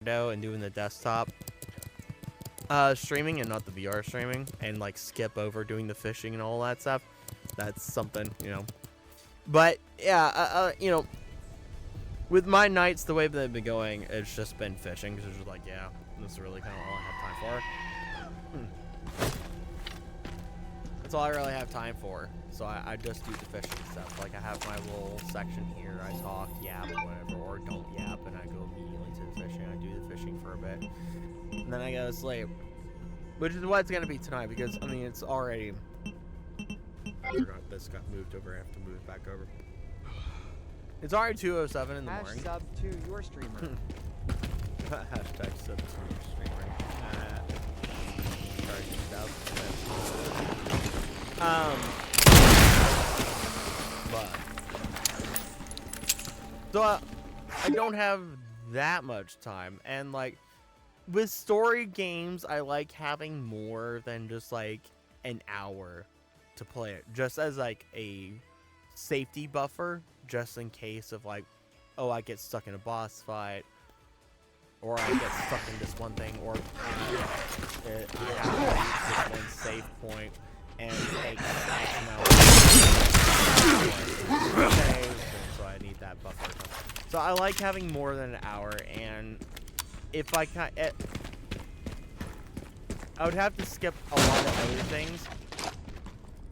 and doing the desktop streaming and not the VR streaming, and like skip over doing the fishing and all that stuff. That's something, you know. But yeah, you know, with my nights, the way they've been going, it's just been fishing. Because it's just like, yeah, this is really kind of all I have time for. That's all I really have time for. So I just do the fishing stuff. Like I have my little section here. I talk, yap, whatever, or don't yap, and I go immediately to the fishing. I do the fishing for a bit, and then I go to sleep. Which is what it's gonna be tonight, because I mean it's already. I forgot this got moved over. I have to move it back over. It's already 2:07 in the morning. Sub to your streamer. Hashtag sub to your streamer. But so I don't have that much time, and like with story games, I like having more than just like an hour to play it, just as like a safety buffer, just in case of like, oh, I get stuck in a boss fight, or I get stuck in this one thing, or I have to use this one save point and take X amount of saves, and so I need that buffer. So I like having more than an hour, and if I can, I would have to skip a lot of other things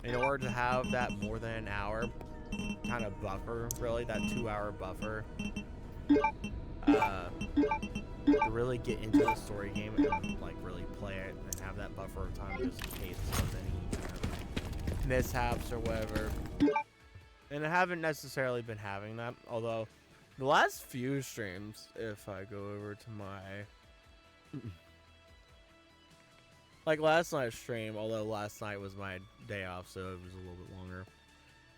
in order to have that more than an hour kind of buffer, really, that 2-hour buffer, to really get into the story game and like really play it and have that buffer of time just in case of any kind of mishaps or whatever. And I haven't necessarily been having that, although the last few streams, if I go over to my like last night's stream, although last night was my day off, so it was a little bit longer.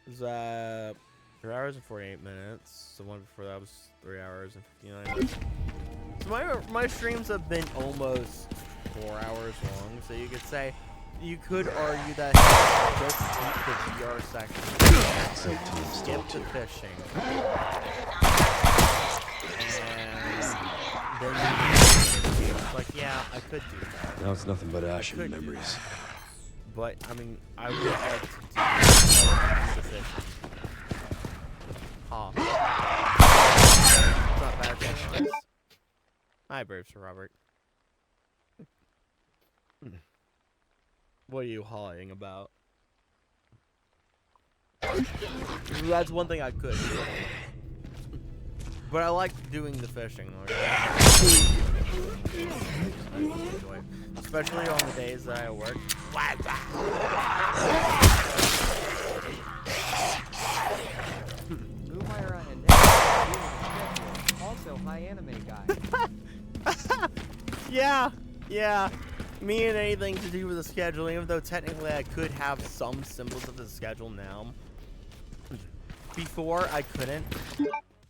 It was 3 hours and 48 minutes. The one before that was 3 hours and 59 minutes. So my streams have been almost 4 hours long, so you could say, you could argue that just keep the VR section, skip the fishing, and then it's like, yeah, I could do that. Now it's nothing but ash and memories. But I mean, I would like to do the fishing. Huh. It's not bad thing. Hi, Brave Sir Robert. What are you hawing about? That's one thing I could do. But I like doing the fishing. I enjoy it. Especially on the days that I work. Lumira and Nick, also high anime guy. Yeah. Me and anything to do with the schedule, even though technically I could have some symbols of the schedule now. Before, I couldn't.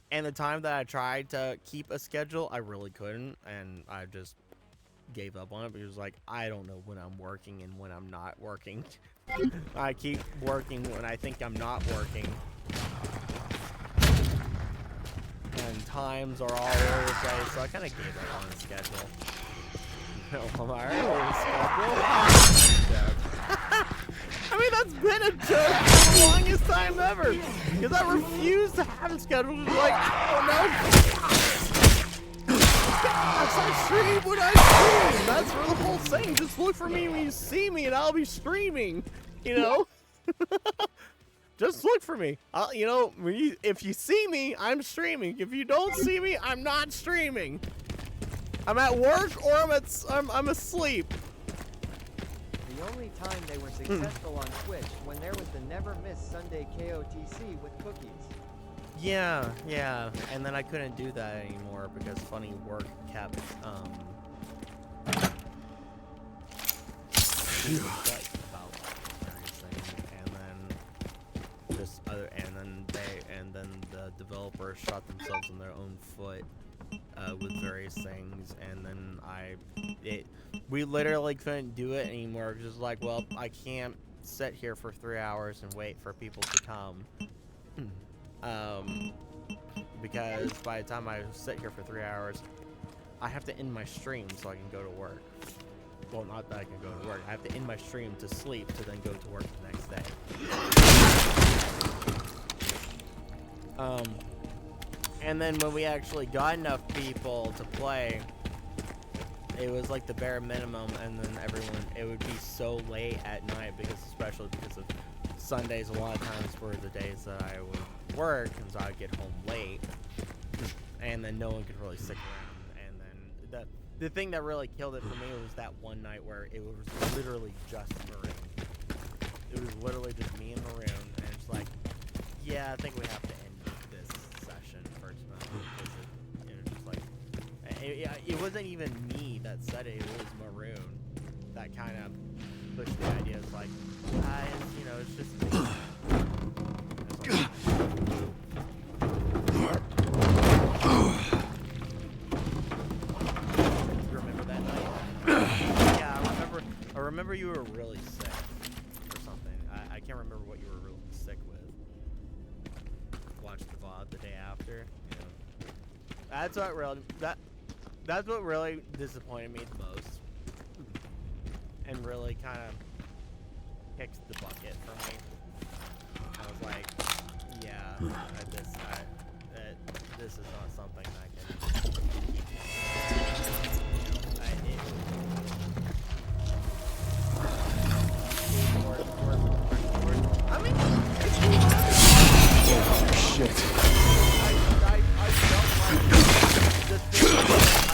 And the time that I tried to keep a schedule, I really couldn't. And I just gave up on it because, like, I don't know when I'm working and when I'm not working. I keep working when I think I'm not working. And times are all over the place, so I kind of gave up on the schedule. I mean, that's been a joke for the longest time ever. Because I refuse to have a schedule. Just like, oh no. That's I stream when I stream. That's for the whole thing. Just look for me when you see me and I'll be streaming. You know? Just look for me. You know, if you see me, I'm streaming. If you don't see me, I'm not streaming. I'm at work or I'm asleep. The only time they were successful on Twitch when there was the never miss Sunday KOTC with cookies. Yeah, and then I couldn't do that anymore because funny work kept about various things, and then just and then the developers shot themselves in their own foot with various things, and then we literally couldn't do it anymore. Just like, well, I can't sit here for 3 hours and wait for people to come. Because by the time I sit here for 3 hours, I have to end my stream so I can go to work. Well, not that I can go to work. I have to end my stream to sleep to then go to work the next day. And then when we actually got enough people to play, it was like the bare minimum, and then it would be so late at night especially because of Sundays, a lot of times were the days that I would work, and so I'd get home late, and then no one could really stick around. And then the thing that really killed it for me was that one night where it was literally just Maroon. It was literally just me and Maroon, and it's like, yeah, I think we have to end this session first now, because it was just like, it wasn't even me that said it was Maroon that kind of pushed the idea. It's like, it's just me. Remember that night? Yeah, I remember you were really sick or something. I can't remember what you were really sick with. Watched the VOD the day after. That's what really disappointed me the most, and really kind of kicked the bucket for me. I was like, yeah, this is not something I can. I mean, Shit. I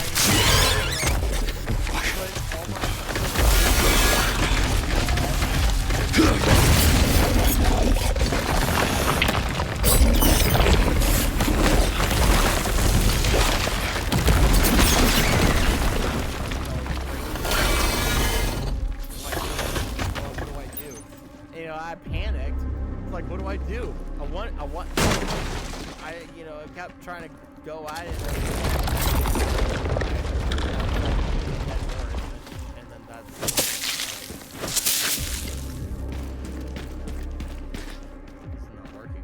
don't like the thing that I panicked. It's like, what do I do? I kept trying to go at it. And then that's it's not working.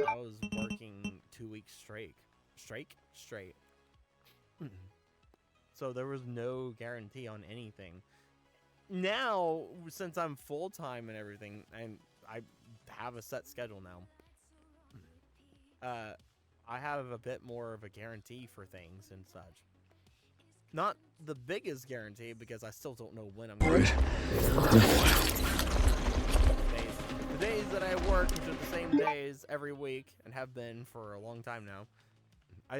I was working 2 weeks straight. So there was no guarantee on anything. Now, since I'm full-time and everything, and I have a set schedule now, I have a bit more of a guarantee for things and such. Not the biggest guarantee, because I still don't know when I'm going to the days that I work, which are the same days every week and have been for a long time now, I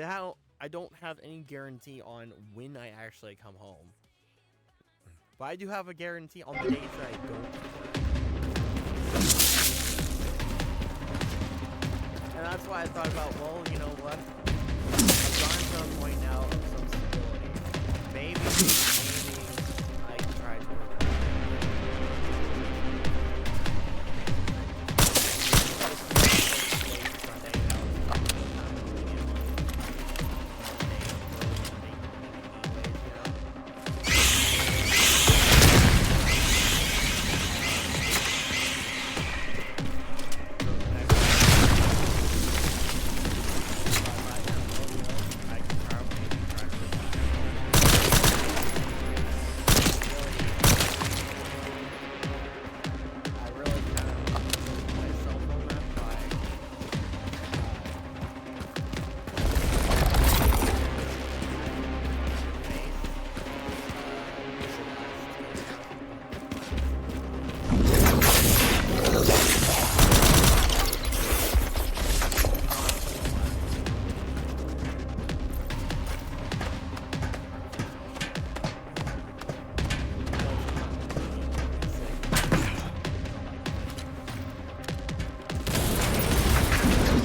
don't have any guarantee on when I actually come home. But I do have a guarantee on the days that I don't work. And that's why I thought about, well, you know what? I've gotten to a point now of some stability. Maybe I can try to work on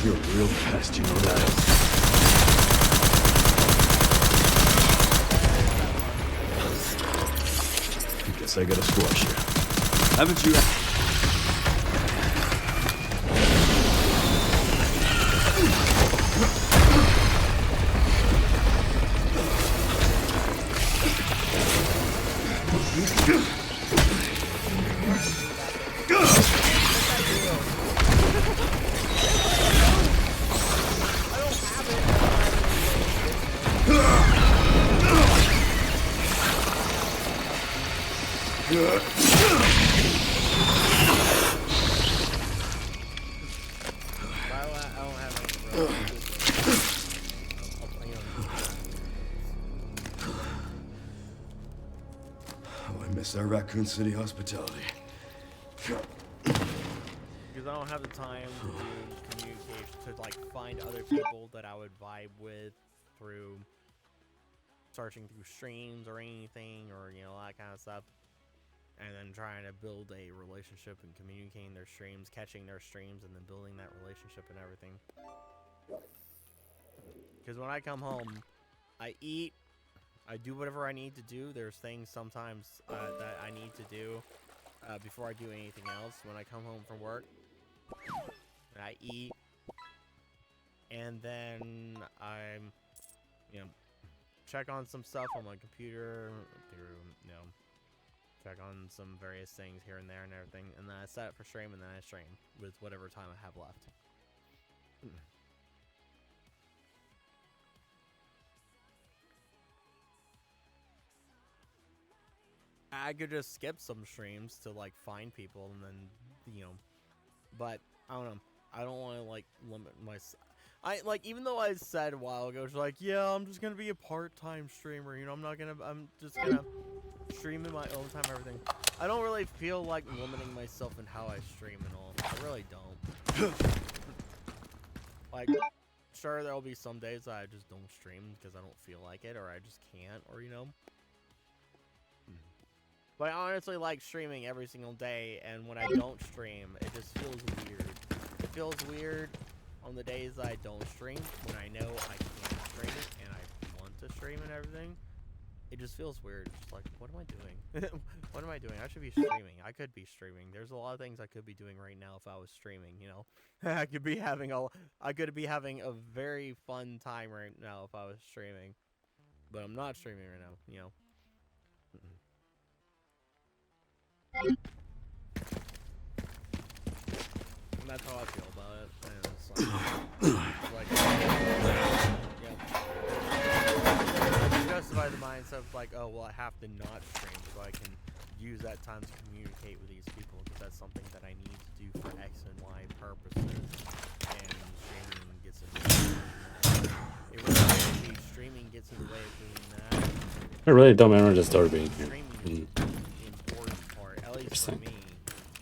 You're a real pest, you know that. I guess I gotta squash you. Haven't you? I don't have any, bro. Oh, I miss our Raccoon City hospitality. Because I don't have the time to do communication, to like find other people that I would vibe with through searching through streams or anything, or you know, that kind of stuff, and then trying to build a relationship and communicating their streams, catching their streams, and then building that relationship and everything. Because when I come home, I eat, I do whatever I need to do. There's things sometimes that I need to do before I do anything else. When I come home from work, I eat, and then I'm, you know, check on some stuff on my computer, through, you know, check on some various things here and there and everything, and then I set it for stream, and then I stream with whatever time I have left. I could just skip some streams to like find people and then, you know, but I don't know. I don't want to like limit myself. I like, even though I said a while ago, it's like, yeah, I'm just gonna be a part-time streamer. You know, I'm just gonna stream in my own time, everything. I don't really feel like limiting myself in how I stream and all. I really don't. Like, sure, there'll be some days that I just don't stream because I don't feel like it, or I just can't, or you know. But I honestly like streaming every single day, and when I don't stream, it just feels weird. It feels weird on the days that I don't stream, when I know I can stream it, and I want to stream and everything. It just feels weird. Just like, what am I doing? What am I doing? I should be streaming. I could be streaming. There's a lot of things I could be doing right now if I was streaming, you know? I could be having a very fun time right now if I was streaming. But I'm not streaming right now, you know? And that's how I feel about it. And it's like, yeah. Justify the mindset of like, oh, well, I have to not stream so I can use that time to communicate with these people because that's something that I need to do for X and Y purposes. And streaming gets in the way. It really, streaming gets in the way of doing that. I really don't remember the story being here. Streaming is the important part, at least for me,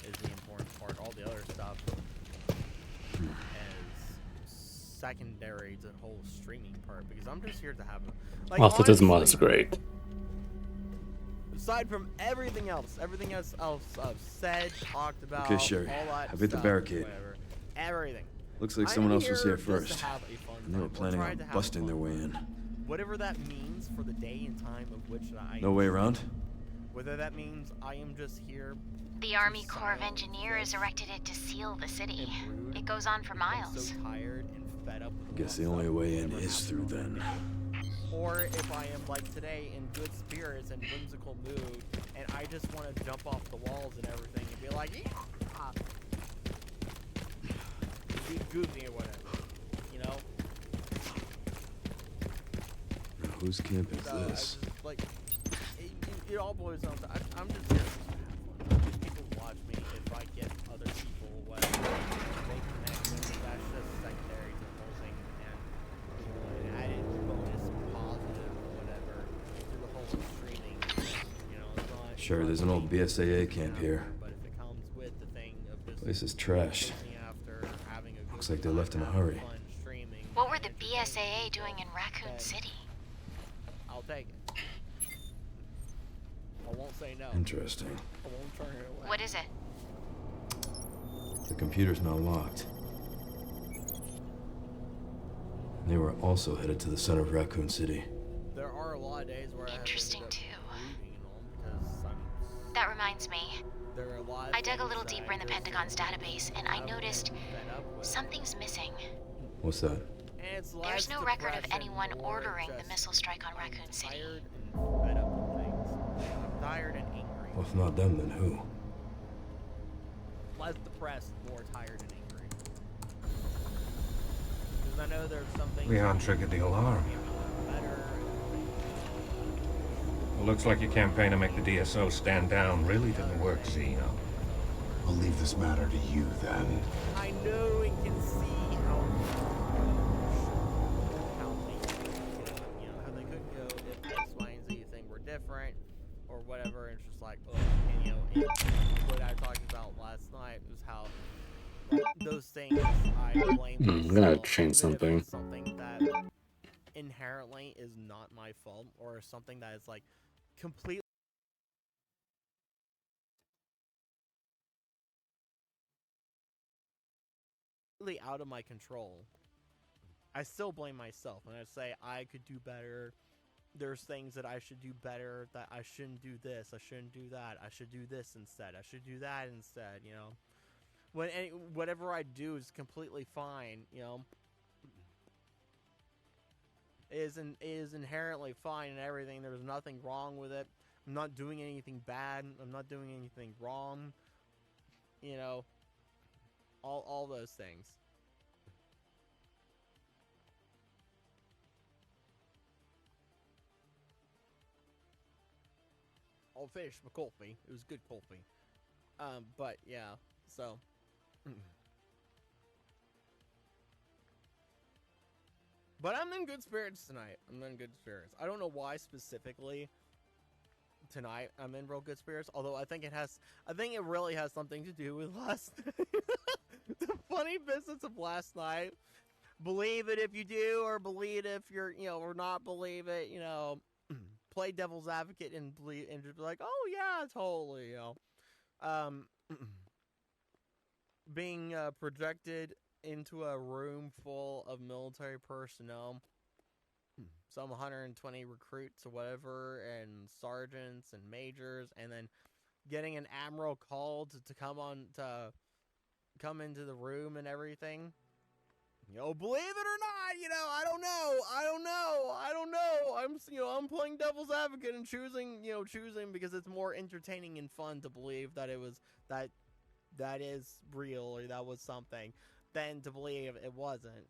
is the important part. All the other stuff is secondary to the whole streaming part, because I'm just here to have like, Oh, this mod is honestly, great. aside from everything else I've said, talked about, Okay, Sherry. all that I've hit the stuff, barricade. whatever, everything. Looks like I'm someone else was here just to first. have a fun And they were time. We're planning trying on to have a busting fun their way time. in. Whatever that means for the day and time of which I No way around? Whether that means I am just here. The Army Corps of Engineers erected it to seal the city. It goes on for I'm miles. so tired and fed up with Guess the all only stuff way that in ever is happened through on then. that day. Or if I am like today in good spirits and whimsical mood, and I just want to jump off the walls and everything and be like, yeah, be goofy or whatever, you know. Now, whose camp is So I this? just, like, it all boils down to I'm just here to have fun. If people watch me, if I get other people, whatever, they connect with me, that's just secondary to the whole thing, and you know, an added bonus, positive, whatever, to the whole streaming. You know, it's not. Sure, there's an old BSAA camp here. But if it comes with the thing of just Place is trashed. chasing after having a good Looks like they time, left in a having hurry. fun streaming, What were the and entertaining BSAA doing in people, Raccoon then City? I'll take it. I won't say no. Interesting. I won't turn it away. What is it? The computer's now locked. They were also headed to the center of Raccoon City. There are a lot of days where Interesting, I have too. reading and all because That reminds me. there are a lot of I dug a things little that deeper in the just Pentagon's database, and I have noticed been fed up with. something's missing. What's that? And it's There's less no record of depression, anyone more ordering the just, missile strike on I'm Raccoon City. tired and fed up with things. I'm tired and angry. Well, if not them, then who? Less depressed, more tired and angry. Because I know there's something. Leon triggered the alarm. Better. It looks like your campaign to make the DSO stand down really didn't work, Zeno. I'll leave this matter to you, then. I know and can see how how they could go if X, Y, and Z thing were different or whatever. And it's just like, oh, and and what I talked about last night was how those things I blame. I'm gonna myself, change even if something. it's something that inherently is not my fault or something that is like completely out of my control. I still blame myself and I say I could do better. There's things that I should do better, that I shouldn't do this, I shouldn't do that, I should do this instead, I should do that instead, you know. When whatever I do is completely fine, you know. It is inherently fine and everything. There's nothing wrong with it. I'm not doing anything bad. I'm not doing anything wrong. You know, all those things. I'll finish my coffee. It was good coffee. But yeah, so. But I'm in good spirits tonight. I'm in good spirits. I don't know why specifically tonight I'm in real good spirits. Although I think it really has something to do with last night. The funny business of last night. Believe it if you do, or believe it if you're, or not believe it, play devil's advocate and believe, and just be like, oh yeah, totally, being projected into a room full of military personnel, some 120 recruits or whatever, and sergeants and majors, and then getting an admiral called to come into the room and everything. Believe it or not, I don't know. I'm playing devil's advocate and choosing because it's more entertaining and fun to believe that it was that is real or that was something than to believe it wasn't,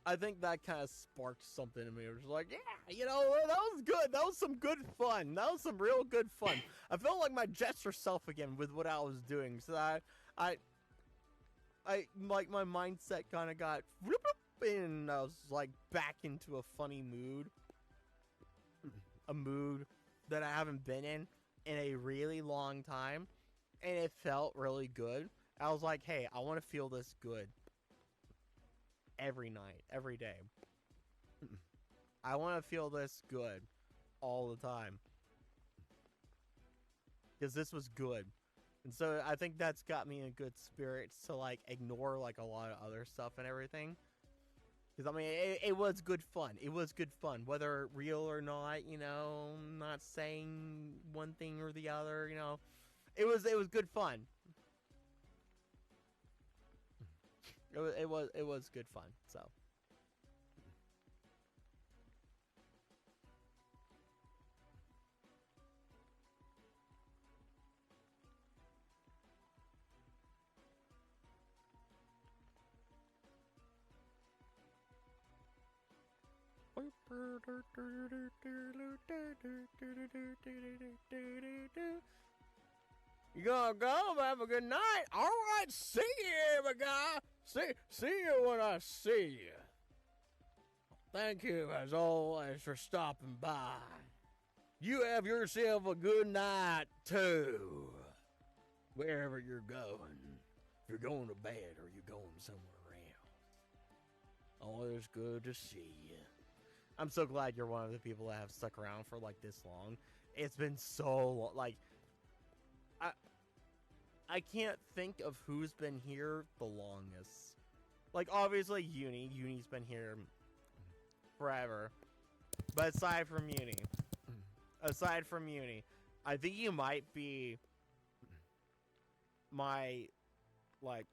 I think that kind of sparked something in me. It was like, yeah, that was good. That was some good fun. That was some real good fun. I felt like my Jester self again with what I was doing. So I like my mindset kind of got and I was like back into a funny mood. A mood that I haven't been in a really long time. And it felt really good. I was like, hey, I want to feel this good. Every night, every day. I want to feel this good all the time. Because this was good. And so I think that's got me in good spirits to like ignore like a lot of other stuff and everything. Because I mean, it was good fun. It was good fun. Whether real or not, not saying one thing or the other, It was good fun. It was good fun, so. You gonna go? Have a good night. All right, see you, my guy. See you when I see you. Thank you, as always, for stopping by. You have yourself a good night, too. Wherever you're going. If you're going to bed or you're going somewhere else. Always good to see you. I'm so glad you're one of the people that have stuck around for, like, this long. It's been so long. Like, I can't think of who's been here the longest. Like, obviously, Uni's been here forever. But aside from Uni, I think you might be my, like,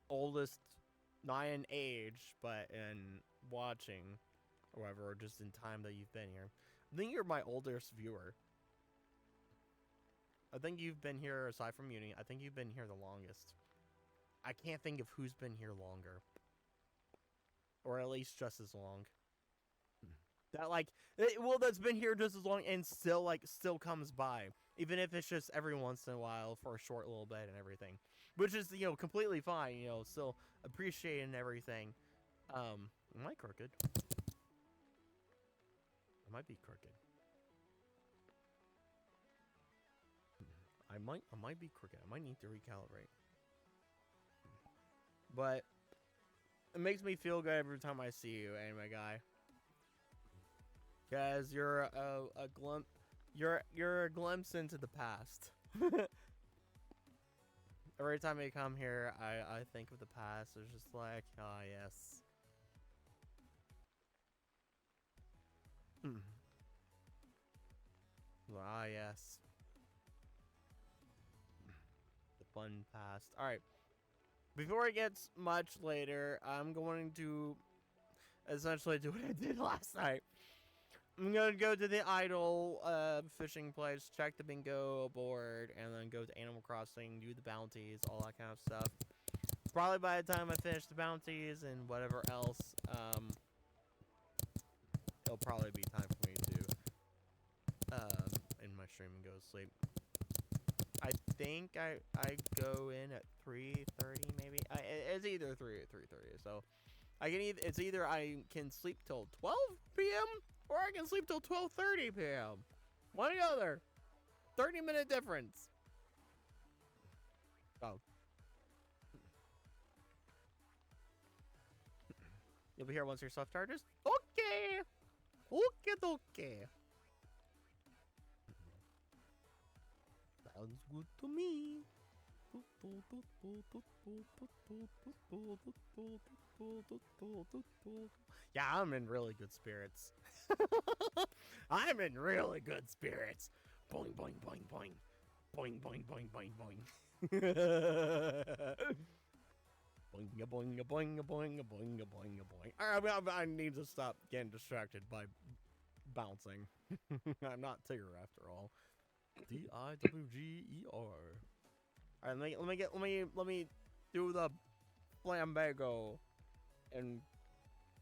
oldest, not in age, but in watching, or whatever, or just in time that you've been here. I think you're my oldest viewer. I think you've been here, aside from Uni, I think you've been here the longest. I can't think of who's been here longer. Or at least just as long. That, like, that's been here just as long and still, like, still comes by. Even if it's just every once in a while for a short little bit and everything. Which is, you know, completely fine, you know, still appreciating everything. Am I crooked? I might be crooked. I might be crooked. I might need to recalibrate. But it makes me feel good every time I see you, anime guy. Cause you're a glimpse, you're a glimpse into the past. Every time I come here, I think of the past. It's just like, ah, yes. Ah, yes. The fun past. All right. Before it gets much later, I'm going to essentially do what I did last night. I'm going to go to the idle fishing place, check the bingo board, and then go to Animal Crossing, do the bounties, all that kind of stuff. Probably by the time I finish the bounties and whatever else, it'll probably be time for me to end my stream and go to sleep. I think I go in at 3:30 maybe. It's either 3 or 3:30. So I can it's either I can sleep till 12 p.m. or I can sleep till 12:30 p.m. One or the other. 30-minute difference. Oh. You'll be here once your stuff charges? Okay. Okay. Sounds good to me. Yeah, I'm in really good spirits. I'm in really good spirits. Boing, boing, boing, boing. Boing, boing, boing, boing, boing. Boing, boing, boing, boing, boing, boing, boing. I need to stop getting distracted by bouncing. I'm not Tigger after all. Tiwger. All right, let me do the flambago and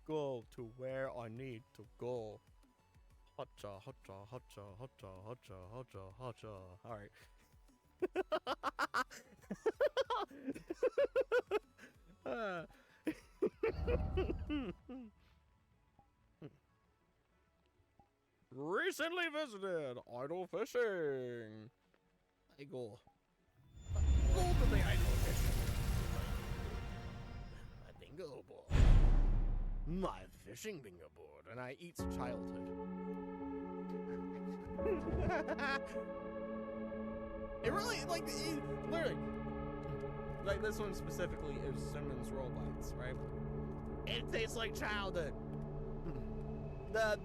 go to where I need to go. Hotcha, hotcha, hotcha, hotcha, hotcha, hotcha, hotcha. All right. Recently visited idle fishing. I go to the idle fishing. My bingo board. My fishing bingo board, and I eat childhood. It really, like, literally, like this one specifically is Simmons Roll Bites, right? It tastes like childhood. The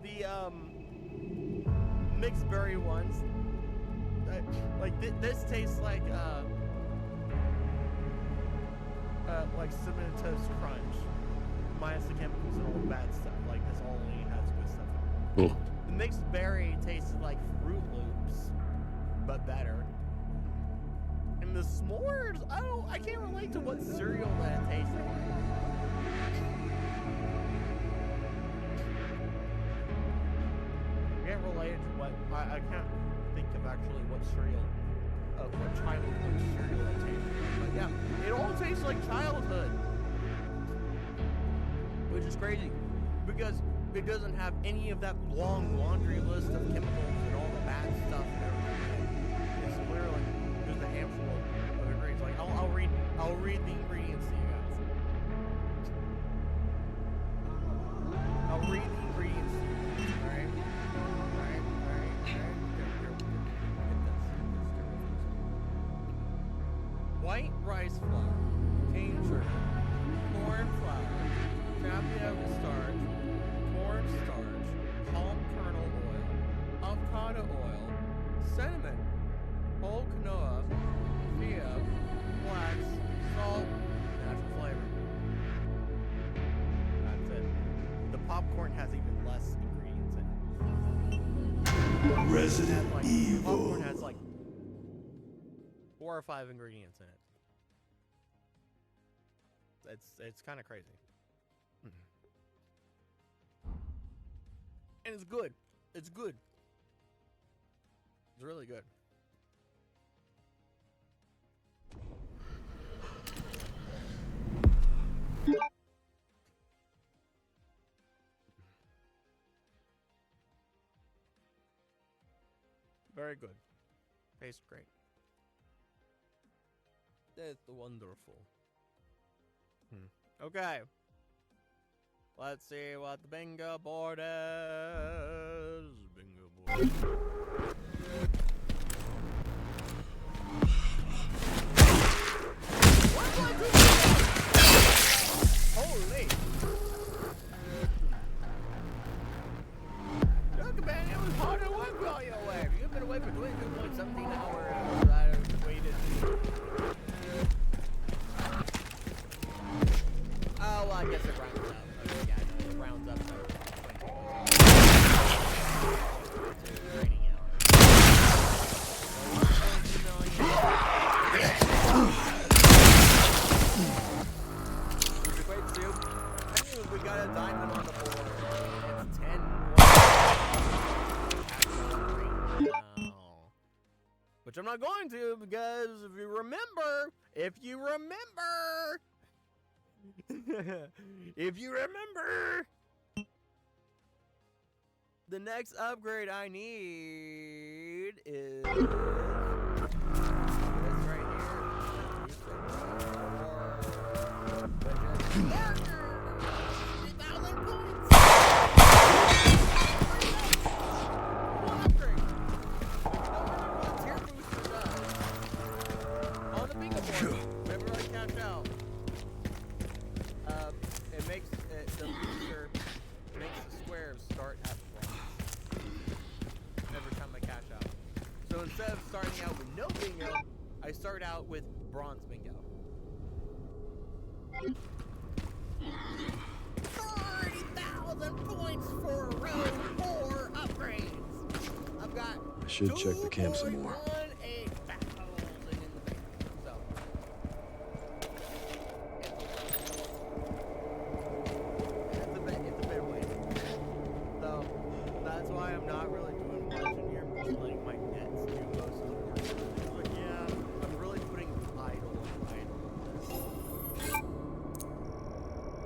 mixed berry ones, this tastes like Cinnamon Toast Crunch, minus the chemicals and all the bad stuff. Like this only has good stuff in it. Ooh. The mixed berry tastes like Fruit Loops, but better. And the s'mores, I can't relate to what cereal that it tastes like. I can't relate to what I can't think of actually what cereal, what childhood cereal it tastes like. But yeah, it all tastes like childhood, which is crazy because it doesn't have any of that long laundry list of chemicals and all the bad stuff and everything. It's literally just a handful of ingredients. Like I'll read the ingredients to you guys. I'll read the ingredients to you. All right. white rice flour, cane sugar, corn flour, tapioca starch, corn starch, palm kernel oil, avocado oil, cinnamon, whole quinoa, chia, flax, salt, natural flavor. That's it. The popcorn has even less ingredients in it. Resident Like, Evil. popcorn has like 4 or 5 ingredients in it. It's kind of crazy. And it's good. It's good. It's really good. Very good. Tastes great. It's wonderful. Okay. Let's see what the bingo board is. Bingo board. Holy! Look, man, it was hard to work while you're away. You've been away for 22.17 hours. I waited. Oh, well, I guess it rounds up. Okay, yeah, no, it rounds up. Raining we got a diamond on the board. It's 10 now. Which I'm not going to, because if you remember, the next upgrade I need is this right here. 3,000 points. One upgrade. What tier booster does? On the bingo board, whenever I cash out, it makes the booster makes the squares start at bronze every time I cash out. So instead of starting out with no bingo, I start out with bronze bingo. 30,000 points for row 4 upgrades. I've got I should check the camp some more. 2.18 thousand in the bank. So it's a bit weighted. So that's why I'm not really doing much in here. I'm just letting my nets do most of the work. But yeah, I'm really putting idle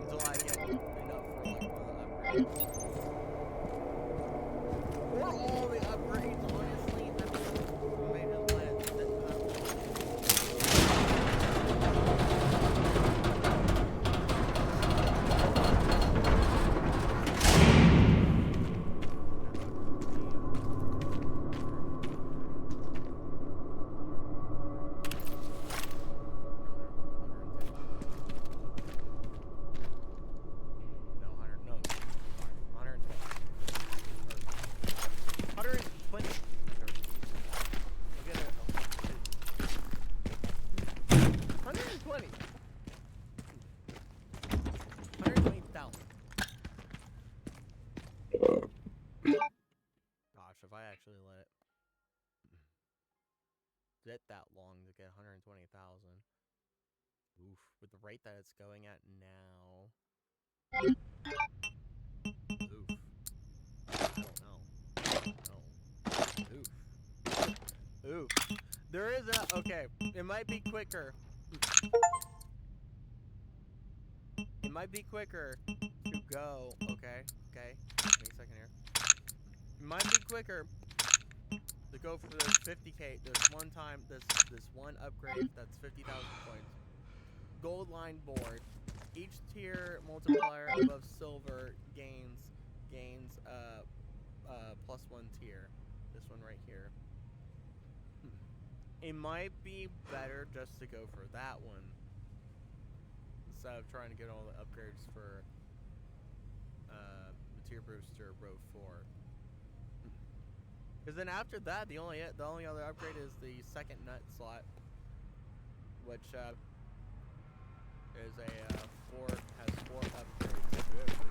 until I get enough for like one of the upgrades. Or all the upgrades, honestly. I may just let it sit No, 100, no. 120. 120. Look at it. 120. 120,000. Gosh, if I actually let it get that long to get 120,000. Oof, with the rate that it's going at now. Oof. I don't know. Oof. Oof. There is a, okay, it might be quicker. It might be quicker to go, okay, give me a second here. It might be quicker to go for this 50k, this one upgrade that's 50,000 points. Gold line board. Each tier multiplier above silver gains +1 tier. This one right here. it might be better just to go for that one instead of trying to get all the upgrades for the tier booster Row 4. Because then after that, the only other upgrade is the second nut slot, which is has 4 upgrades to it for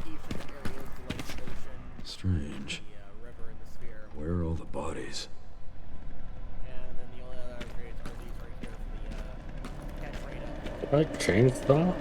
each of the areas, the lake ocean, Strange. the river, and the sphere. Where are all the bodies? And then the only other upgrades are these right here for the Katrina. Like chainsaw?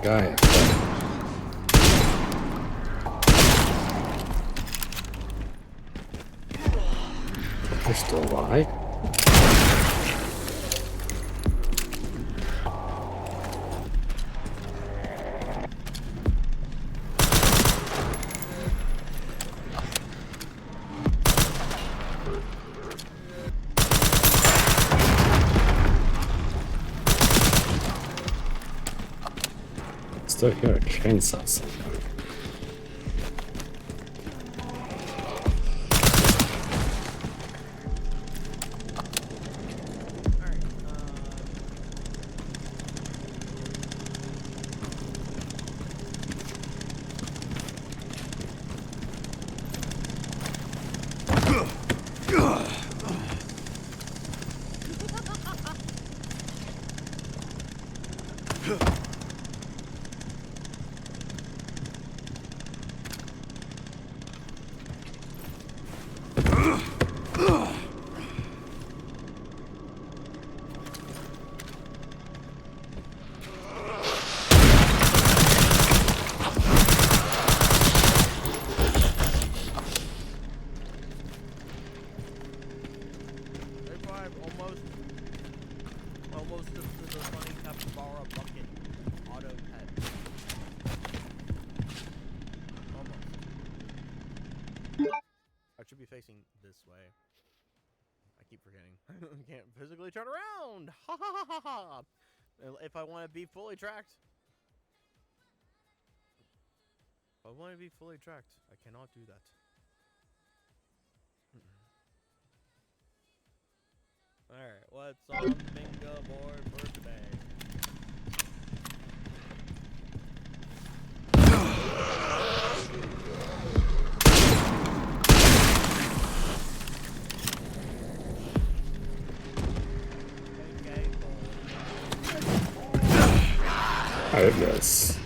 Guy. You're still alive? Still hear a chainsaw somewhere. Almost to the funny capybara bucket auto pet. Almost. I should be facing this way. I keep forgetting. I can't physically turn around. Ha ha ha ha ha. If I want to be fully tracked. If I want to be fully tracked, I cannot do that. Alright, what's on the bingo board for today? I miss.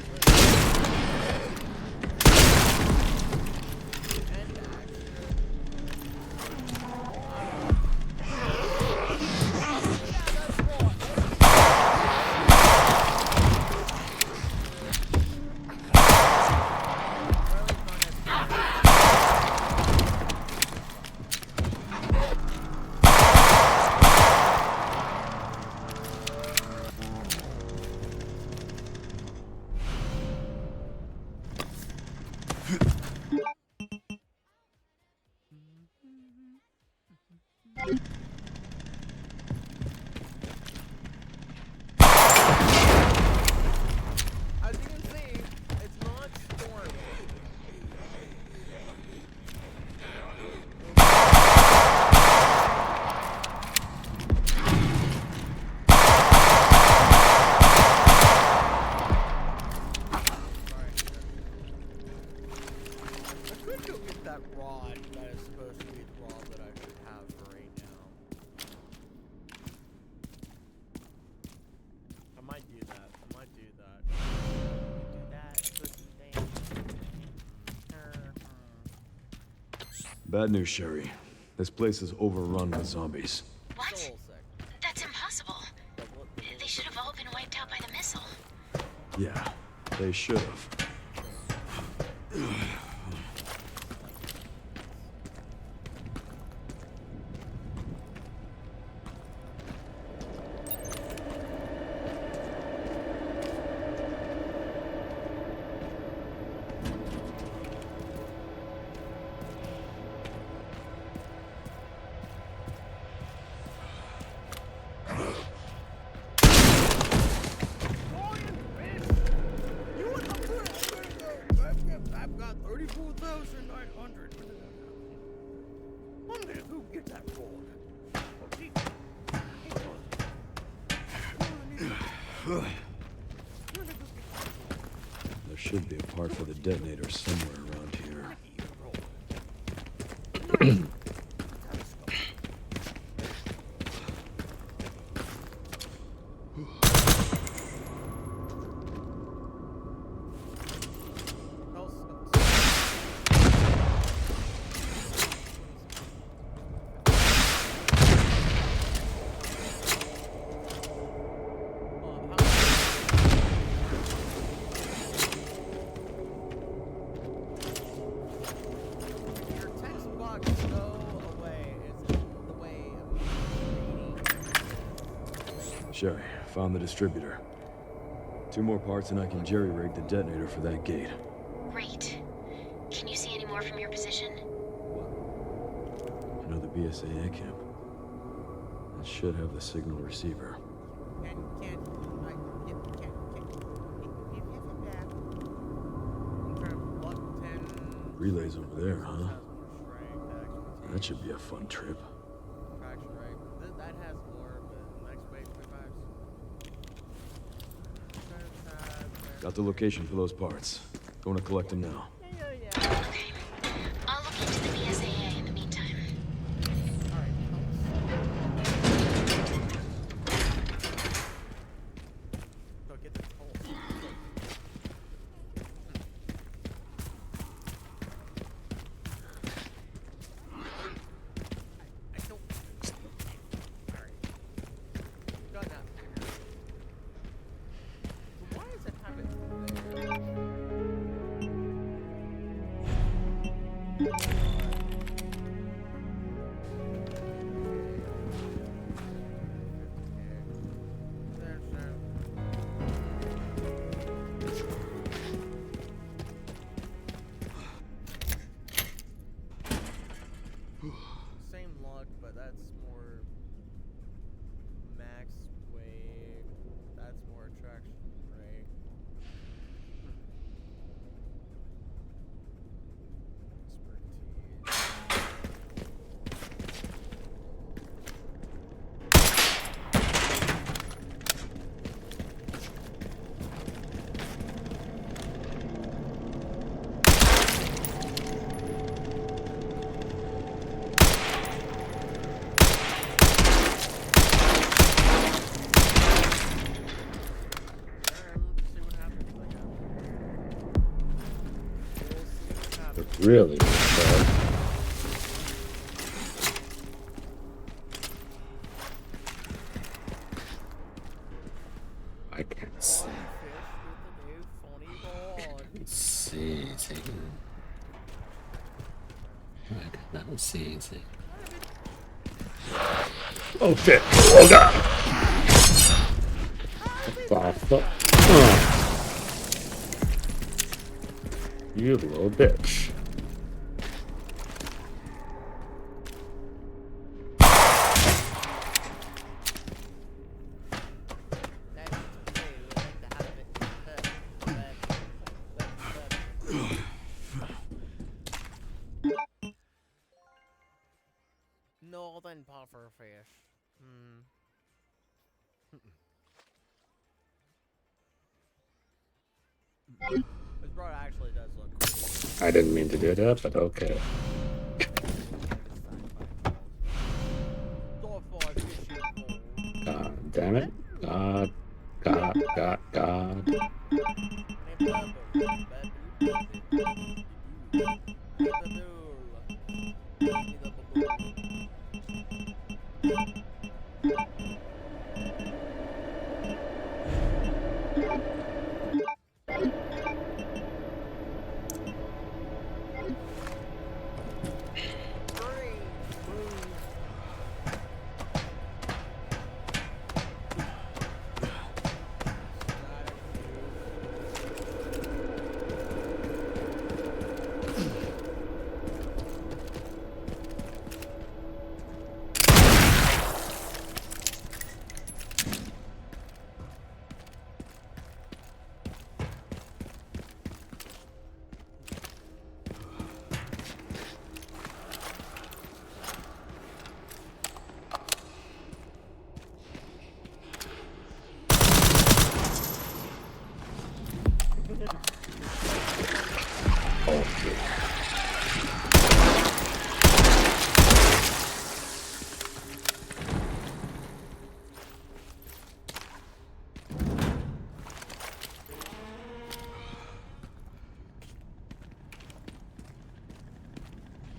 that rod that is supposed to be the rod that I should have for right now. I might do that. I might do that. Do that. Pussy thing. Bad news, Sherry. This place is overrun with zombies. What? Soul sick. That's impossible. They should have all been wiped out by the missile. Yeah, they should have. I've got 34,900. Wonder who get that gold. There should be a part for the detonator somewhere around here. Your text box go away. It's in the way of reading. Sherry, found the distributor. 2 more parts and I can jerry-rig the detonator for that gate. Great. Can you see any more from your position? Another BSAA camp. That should have the signal receiver. Relays over there, huh? That should be a fun trip. That has more, but next wave 25s. Got the location for those parts. Going to collect them now. Okay. I'll look into the BSAA in the meantime. Go get this hole. I don't. Alright. Got that. So why does it have it there? Same luck, but that's more max weight. That's more attraction rate. Really bad. I can't see. See anything. I cannot see anything. Oh shit! Oh god! What the fuck? You little bitch. Northern pufferfish. This bro actually does look cool. I didn't mean to do that, but okay. damn it. God.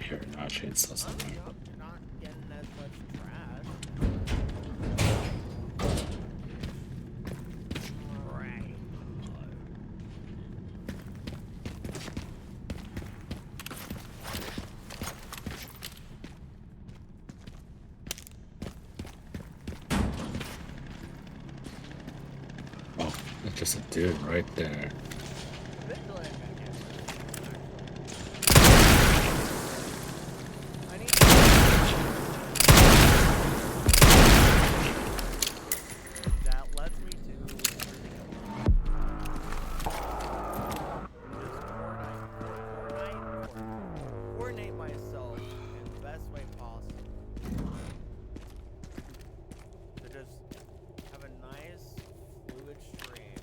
Here, not chainsaw somewhere. You're not getting as much trash. Right. Oh, that's just a dude right there. Eventually, I need that lets me do coordinate myself in the best way possible to just have a nice fluid stream.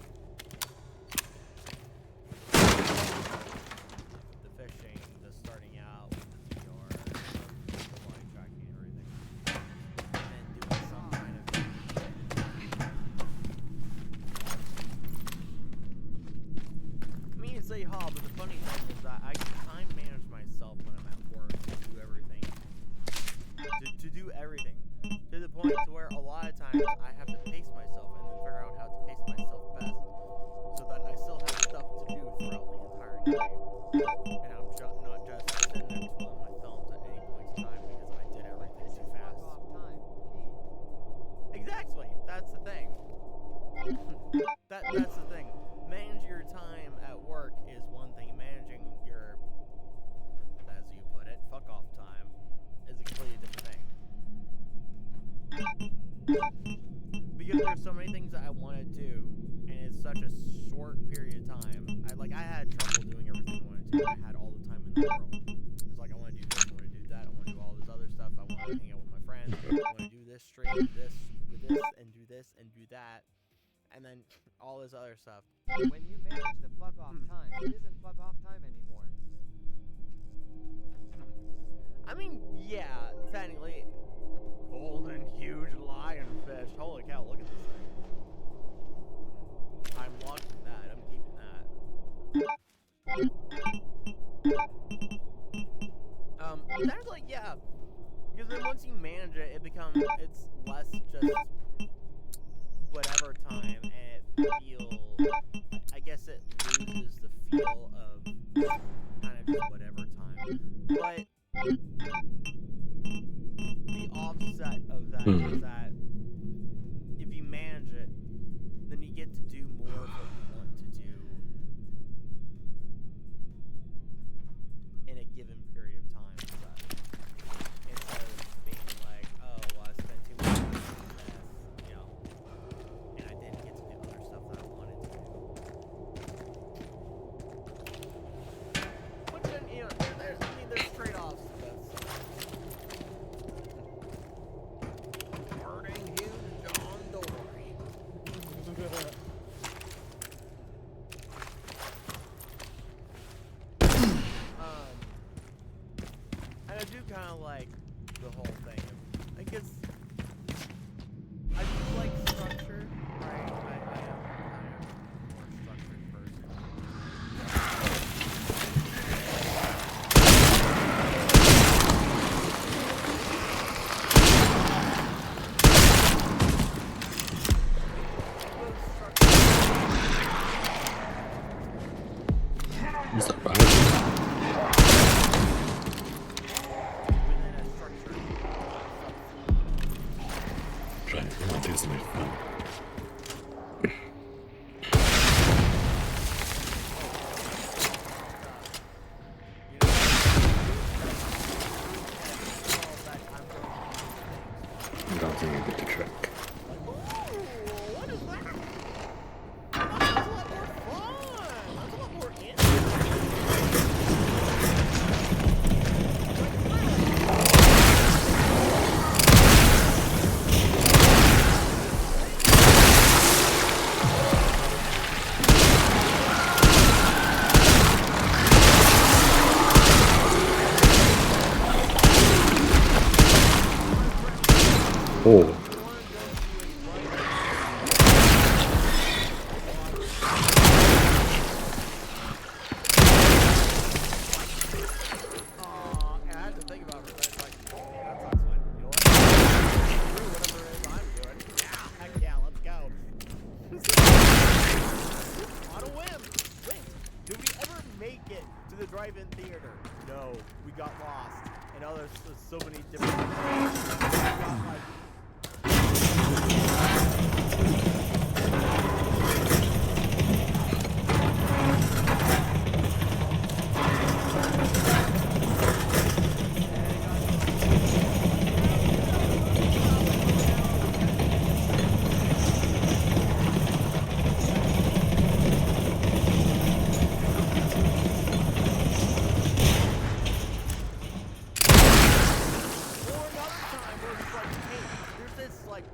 The fishing, the starting out with the VR, the body tracking and everything, and then doing some kind of I mean, it's a hobby, but the funny thing is that I can time manage myself when I'm at work to do everything. To do everything. To the point to where a lot of times I have to pace myself and then figure out how to pace myself best so that I still have stuff to do throughout the entire night. And I'm not just sitting there twiddling my thumbs at any point in time because I did everything too fast. Fuck off time. Exactly. That's the thing. That's the thing. Managing your time at work is one thing. Managing your, as you put it, fuck off time is a completely different thing. Because there's so many things that I want to do, and it's such a short period of time. I had trouble doing everything I wanted to. I had all the time in the world. It's like I want to do this, I want to do that, I want to do all this other stuff. I want to hang out with my friends. I want to do this stream, this with this, and do this and do that, and then all this other stuff. When you manage the fuck off time, it isn't fuck off time anymore. I mean, yeah, technically, golden huge lionfish. Holy cow! Look at this thing. I'm locking that. I'm keeping that. Technically, yeah, because then once you manage it, it's less just whatever time, and I guess it loses the feel of kind of just whatever time. But the offset of that is that if you manage it, then you get to do more of what you want to do in a given period of time. Instead of being like, oh, well, I spent too much time on this, and I didn't get to do other stuff that I wanted to do. But then, there's trade-offs to that stuff. Burning huge John Dory. And I do kind of like the whole thing. I guess I do like structure within a structured Trying to not use my phone. I don't think I get the trick. what is that? That's a lot more fun. That's a lot more interesting. Oh. I had to think about it. But it's like, okay, that sounds fun. You know what? Screw whatever it is I'm doing. Yeah, heck yeah, let's go. On a whim. Wait, did we ever make it to the drive-in theater? No, we got lost. And oh, there's so many different things. We got, like, or another time where it's like, hey, there's this like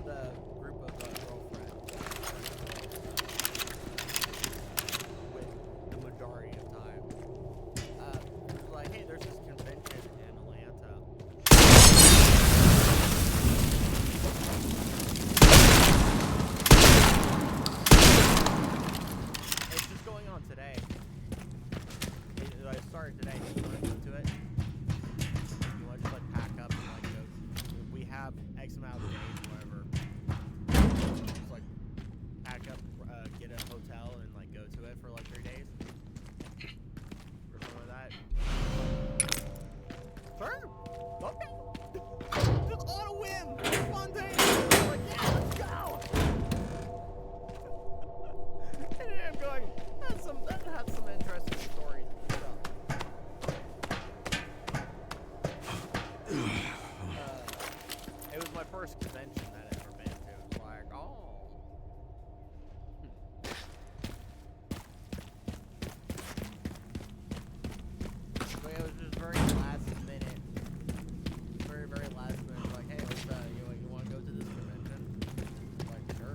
the group of girlfriends with the majority of time. It's like, hey, there's this convention in Atlanta. It's just going on today. I started today. Do you want to go to it? You want to just like pack up and like go? We have X amount of days, whatever. Just like pack up, get a hotel, and like go to it for like 3 days or something like that. Sure. Okay. Just on a whim, spontaneous. Like, yeah, let's go. And I'm going. That has some interesting stories. It was my first convention that I'd ever been to. It was like, oh. But it was just very last minute. Very, very last minute. Like, hey, let's, you want to go to this convention? Like, sure.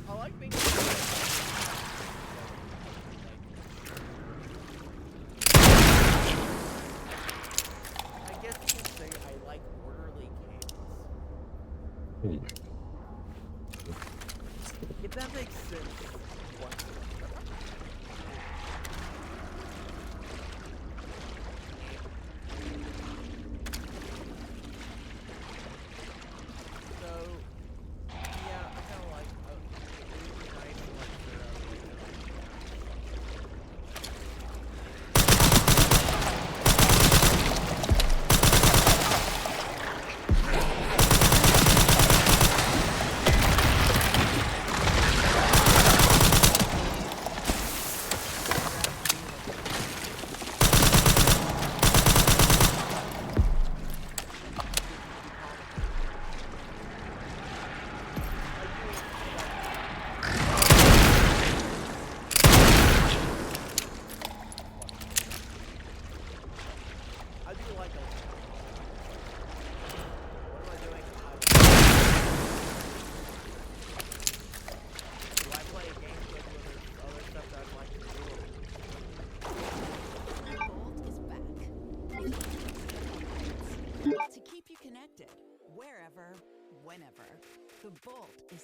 I like being. I guess you could say I like orderly chaos. Oh my god. If that makes sense. So, yeah, I kind of like really nice wherever, whenever. The bolt is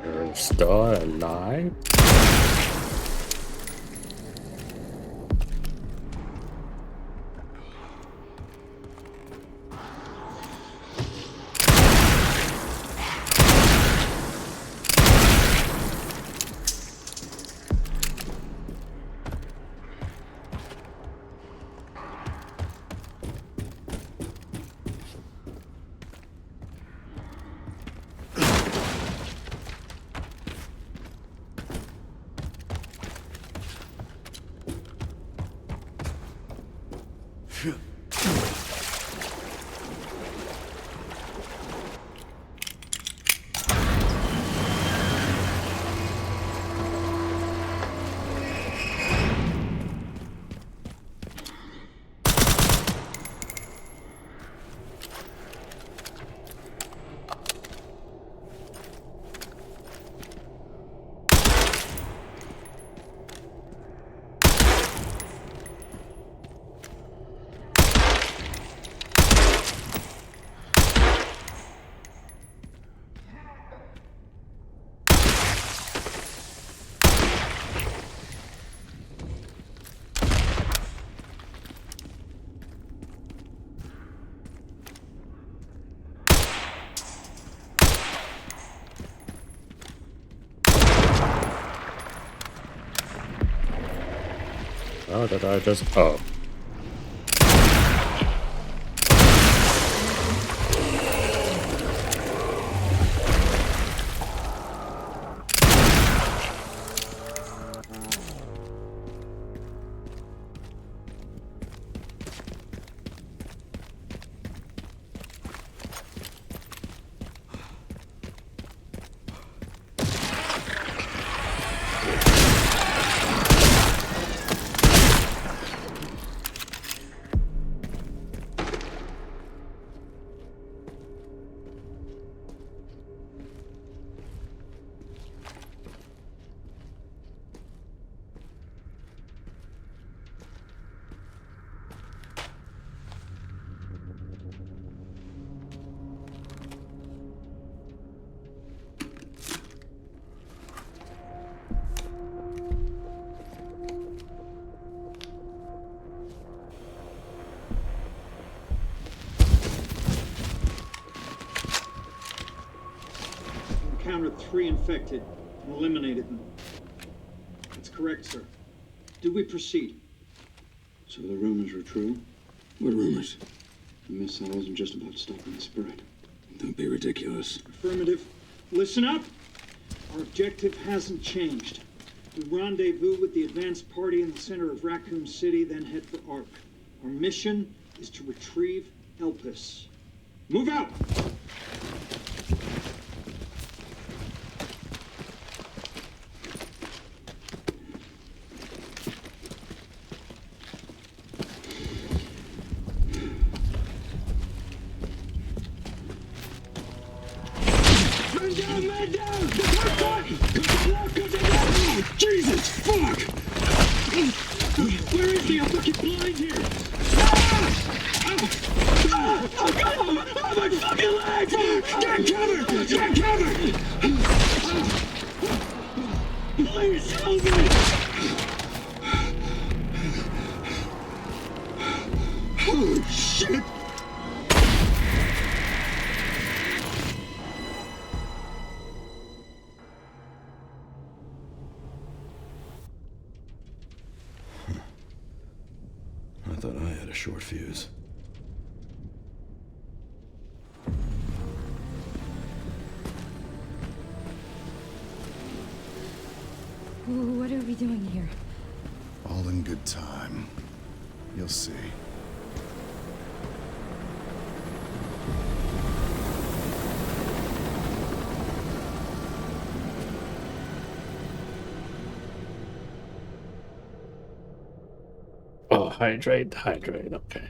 You're still alive? Oh, did I just... Oh. Encountered 3 infected and eliminated them. That's correct, sir. Do we proceed? So the rumors were true? What rumors? The missile wasn't just about stopping the spread. Don't be ridiculous. Affirmative. Listen up! Our objective hasn't changed. We rendezvous with the advanced party in the center of Raccoon City, then head for Ark. Our mission is to retrieve Elpis. Move out! Man down! Man down! The first one! Block of the enemy! Jesus, fuck! Where is he? I'm fucking blind here! Ah! Ah! Oh, God! Oh, my fucking legs! Get cover! Get cover! Please help me! Holy shit! I thought I had a short fuse. What are we doing here? All in good time. You'll see. Oh, hydrate, okay.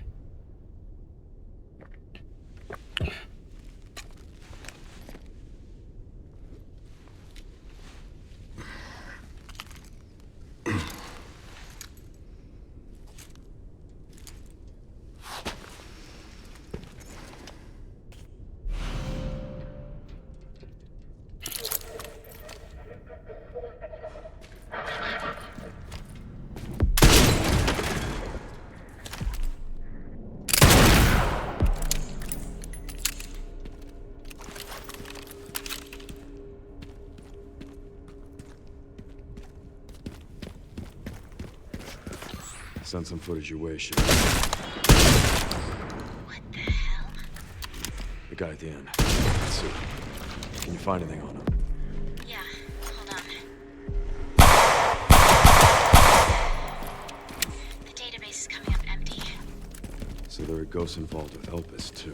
Send some footage your way, shit. What the hell? The guy at the end. Let's see. Can you find anything on him? Yeah, hold on. The database is coming up empty. So there are ghosts involved with Elpis, too.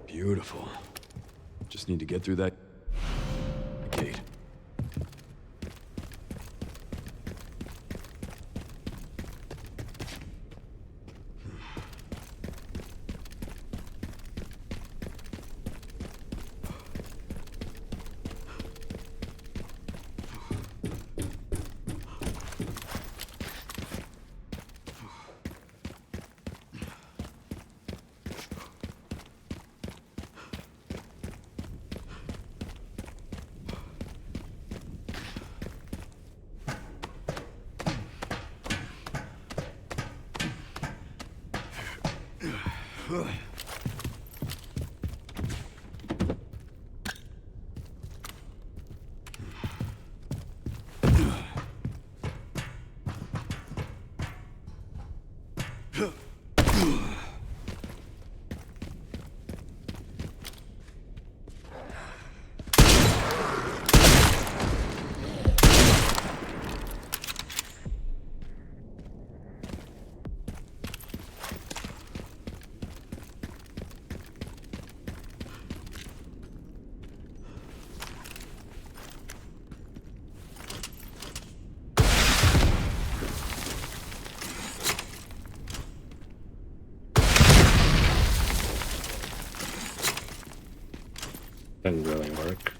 Beautiful. Just need to get through that gate. Didn't really work.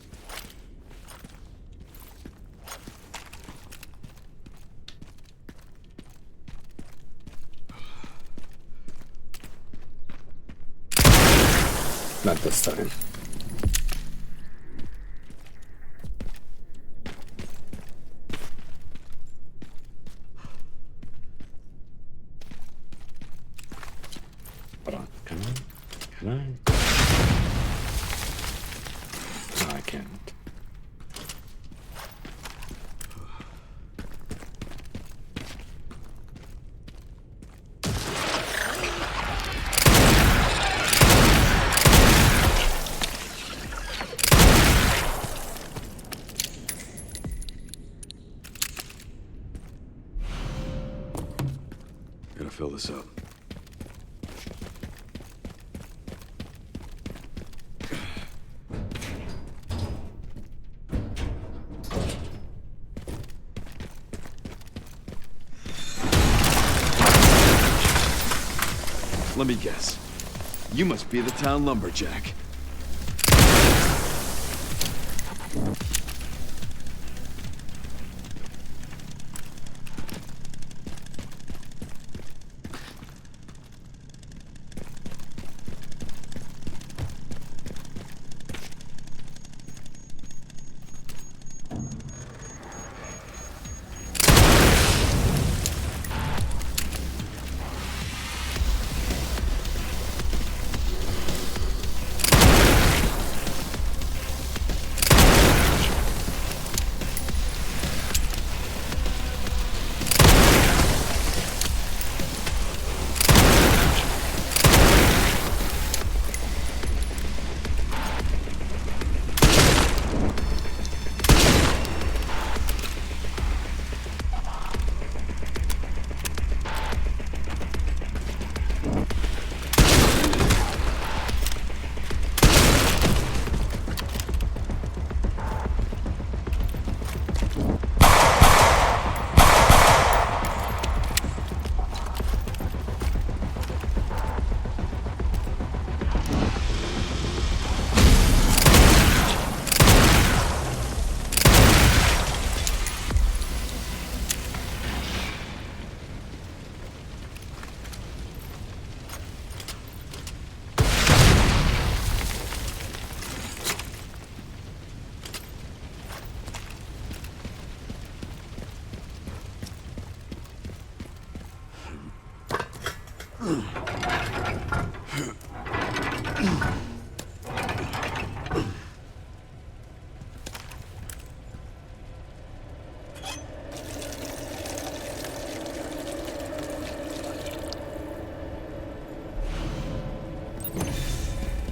Not this time. Hold on. Can I? Can I? No, I can't. Gotta fill this up. Let me guess. You must be the town lumberjack.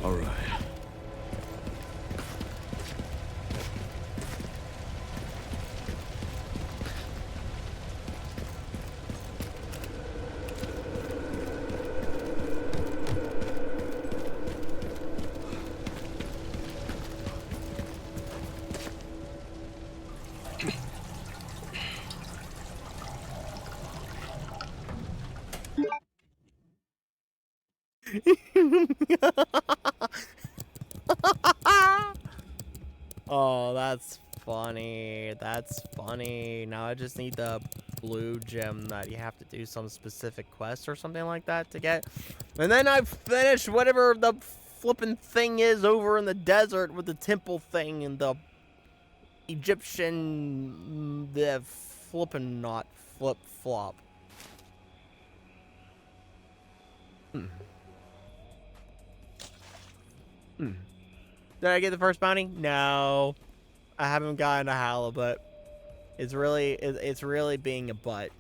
All right. Oh, that's funny. That's funny. Now I just need the blue gem that you have to do some specific quest or something like that to get. And then I've finished whatever the flippin' thing is over in the desert with the temple thing and the Egyptian, the flippin' not flip flop. Did I get the first bounty? No, I haven't gotten a halibut. It's really being a butt.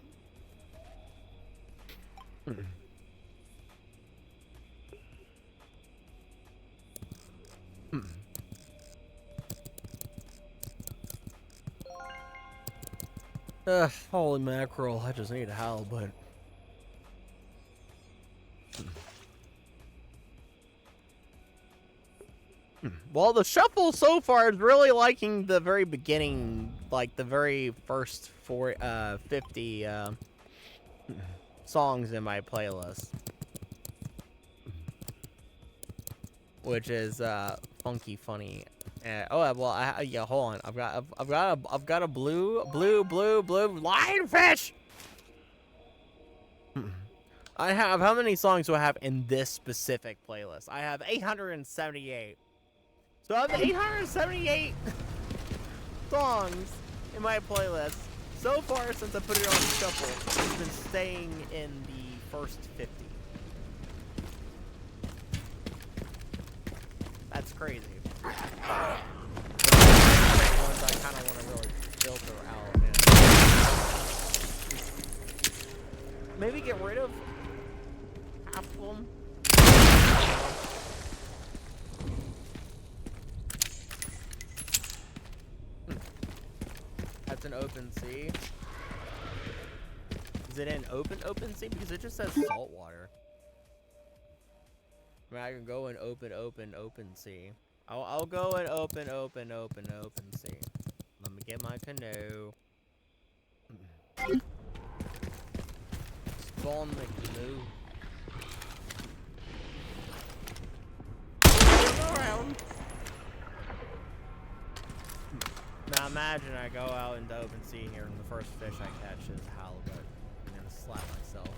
Holy mackerel! I just need a halibut. Well, the shuffle so far is really liking the very beginning, like the very first 50 songs in my playlist, which is Funky Funny Oh well, yeah. Hold on. I've got a blue lionfish. I have, how many songs do I have in this specific playlist? I have 878. So I have 878 songs in my playlist. So far, since I put it on shuffle, it's been staying in the first 50. That's crazy. The ones I kind of want to really filter out. And maybe get rid of half of them. That's an open sea. Is it an open sea? Because it just says salt water. I mean, I can go in open sea. I'll go in open sea. Let me get my canoe. Spawn the canoe. Around. Now imagine I go out into open sea here and the first fish I catch is halibut. I'm gonna slap myself.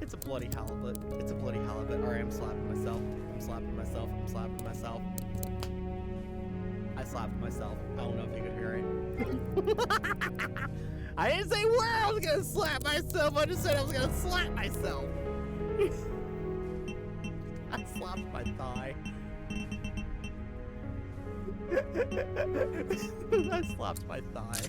It's a bloody halibut. It's a bloody halibut. Alright, I'm slapping myself. I'm slapping myself. I'm slapping myself. I slapped myself. I don't know if you could hear it. I didn't say where I was gonna slap myself. I just said I was gonna slap myself. I slapped my thigh. I slapped my thigh.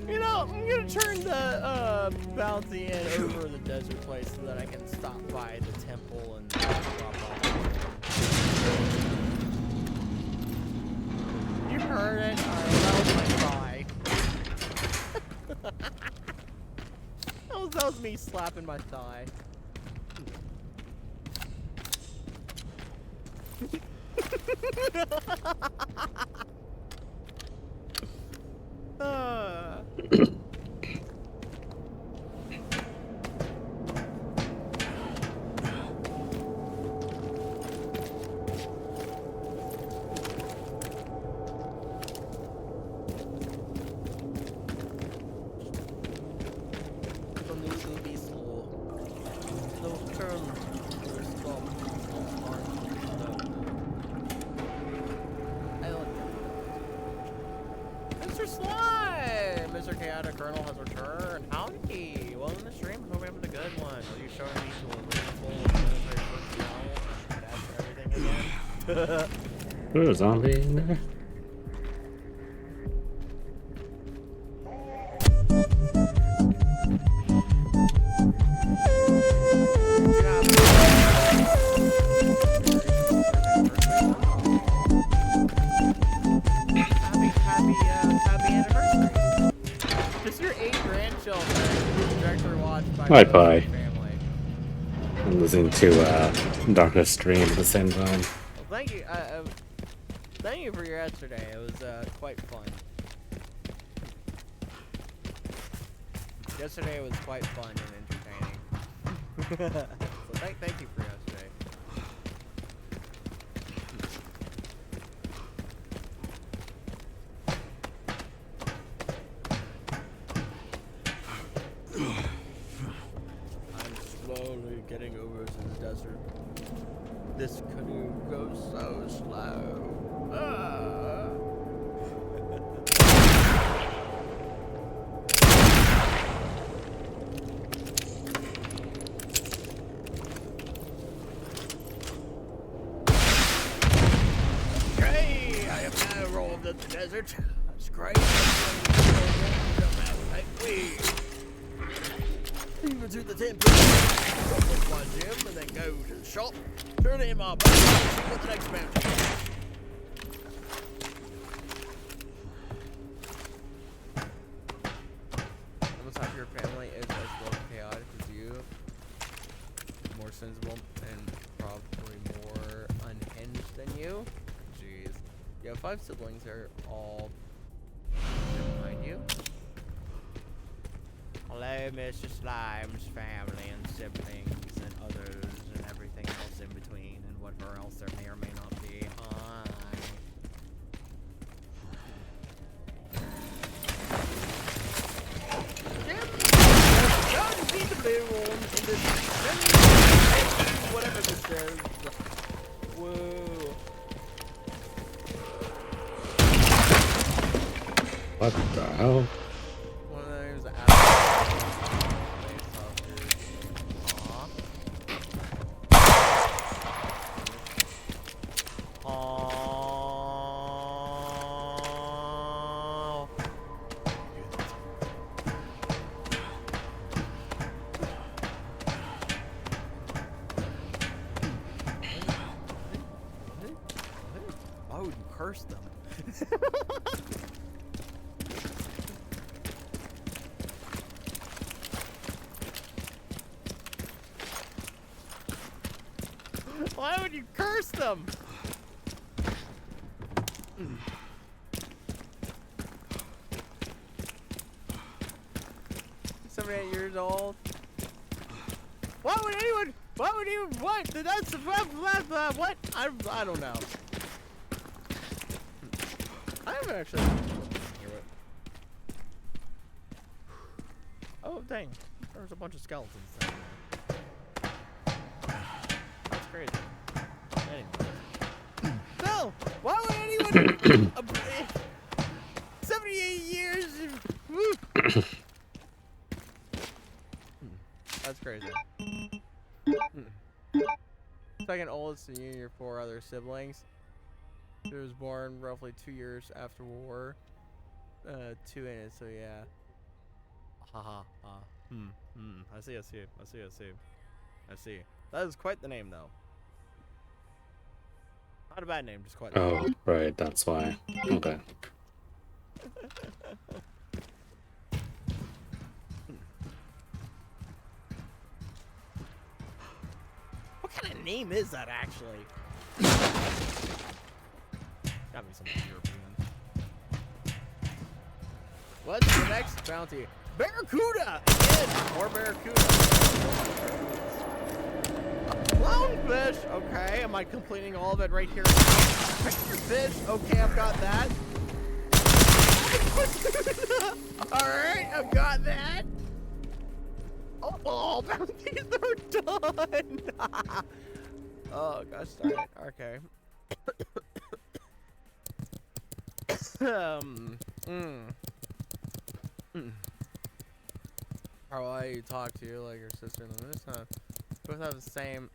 You know, I'm gonna turn the bounty in over the desert place so that I can stop by the temple and drop off. You heard it? Alright, that was my thigh. That was me slapping my thigh. Ooh, zombie in there. Happy anniversary. Just your 8 grandchildren. Director watched by Hi, Pie. family. I'm listening to Darkness Stream at the same time. Well, thank you for your yesterday. It was quite fun. Yesterday was quite fun and entertaining. So thank you for yesterday. heading over to the desert. This canoe goes so slow. Ah. Okay, I have now rolled in the desert. That's great. Even to the temple, go to my gym, and then go to the shop, turn in my bike, and see what the next bounty is. Almost half your family is as well chaotic as you, more sensible, and probably more unhinged than you. Jeez. You have 5 siblings, they're all behind you. Hello, Mr. Slime's family and siblings and others and everything else in between and whatever else there may or may not be. Hi. Don't be the blue one in this whatever this is. Whoa. What the hell? One of those why would you curse them? Why would you curse them? 78 years old. Why would anyone? Why would you? What? That's what? I don't know. I haven't actually. Oh dang! There's a bunch of skeletons down there. That's crazy. Anyway. No! Why would anyone? 78 years. That's crazy. Second oldest in your 4 other siblings. He was born roughly 2 years after war. 2 in it, so yeah. Haha. I see. I see. That is quite the name, though. Not a bad name, just quite. Oh, right, that's why. Okay. What kind of name is that, actually? Gotta be something European. What's the next bounty? Barracuda! Again! More barracuda. Clownfish! Okay, am I completing all of it right here? Fish! Okay, I've got that. Alright, I've got that. Oh, bounties are done! Oh, gosh darn it. Okay. Probably you talk to you like your sister in the moon. Both have the same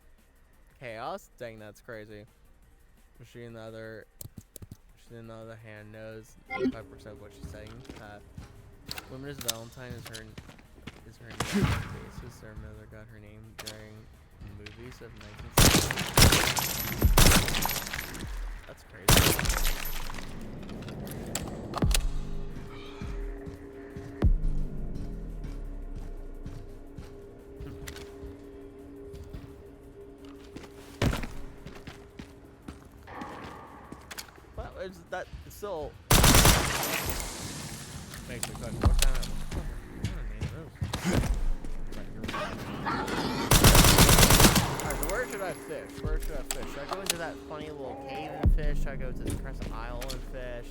chaos. Dang, that's crazy. She on the other hand knows 85% of what she's saying. Women's Valentine is her name basis. Their mother got her name during the movies of 1960. That's crazy. Is that still makes me question what kind of name is. Alright, so where should I fish? Should I go into that funny little cave and fish? Should I go to the Crescent Isle and fish?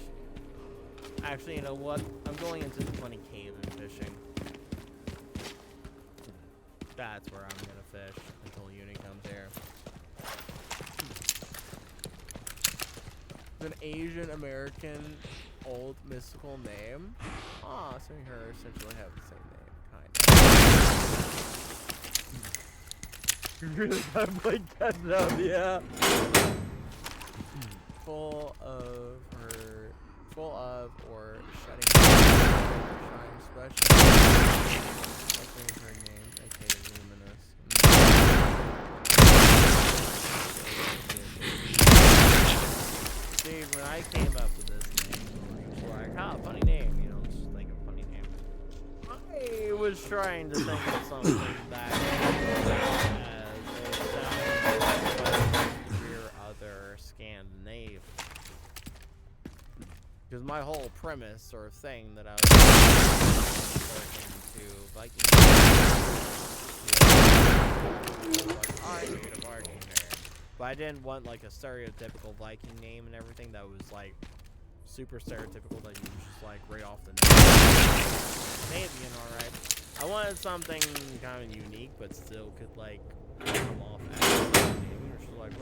Actually, you know what? I'm going into the funny cave and fishing. That's where I'm gonna fish until there. It's an Asian American old mystical name. Ah, so we her essentially have the same name, kind of. You really gotta play catch up, yeah. Full of or shutting shine special. That's her name, aka Luminous. See, when I came up with this name, it was like, funny name, you know, just think of a funny name. I was trying to think of something that other Scandinavian. Because my whole premise or thing that I was to Viking was I need a Viking name. But I didn't want like a stereotypical Viking name and everything that was like super stereotypical that you just like right off the name. Maybe, alright. I wanted something kind of unique but still could like come off as Scandinavian or just like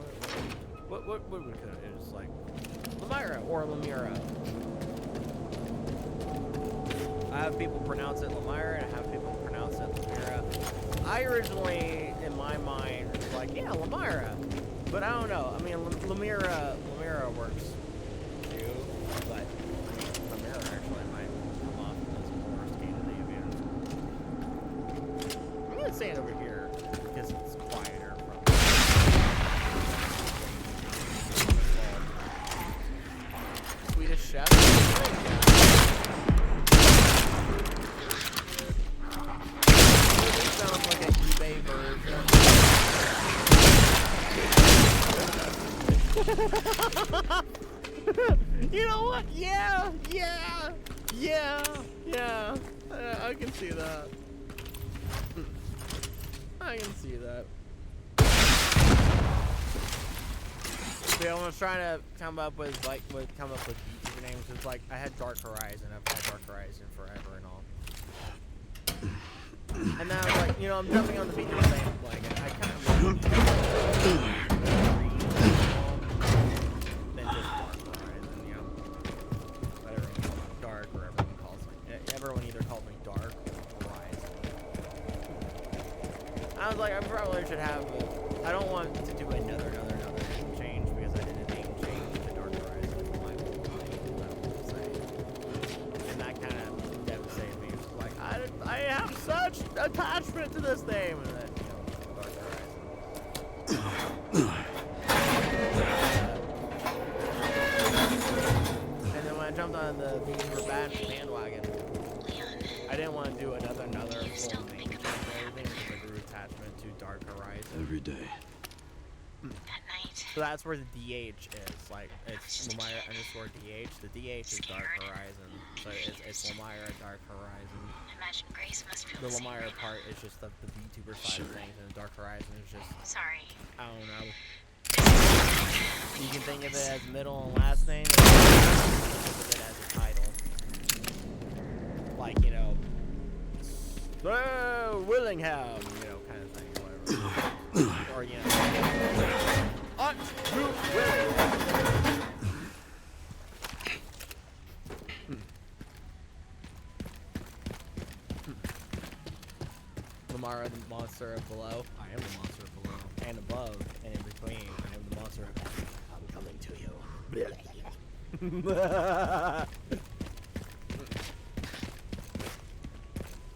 what we could it was like Lamira or Lamira. I have people pronounce it Lamira and I have people pronounce it Lamira. I originally in my mind was like, yeah, Lamira. But I don't know. I mean Lamira works too, but Lamira actually might come off as more Scandinavian. I'm gonna say it over here because it's quieter from Swedish chef. This sounds like an eBay version. You know what? Yeah. I can see that. I can see that. See, I was trying to come up with YouTuber names. It's like I had Dark Horizon. I've had Dark Horizon forever and all. And then I was like, you know, I'm jumping on the VTuber thing. Like, I kind of than just Dark Horizon. You know, whatever you call it, Dark or everyone calls it. Everyone either called me Dark or Horizon. I was like, I probably should have. I don't want to do another name change because I did a name change to Dark Horizon for my whole life. And that kind of devastated me. It's like I have such attachment to this name, and then you know, Dark Horizon. And then when I jumped on the VTuber bandwagon, I didn't want to do another full name change or anything because I grew attachment to Dark Horizon. Every day. So that's where the DH is. Like, it's Lamira _DH. The DH is Dark Horizon. So it's Lamira Dark Horizon. Imagine Grace must feel The the same Lamira right part now. is just the VTuber side of things, and the Dark Horizon is just, Sorry. I don't know. You can think of it as middle and last name, or you can think of it as a title. Like, you know, Willingham, you know, kind of thing, whatever. Or, you know, Willingham. Lamara, the monster of below. I am the monster of below. And above, and in between. I am the monster of I'm coming to you.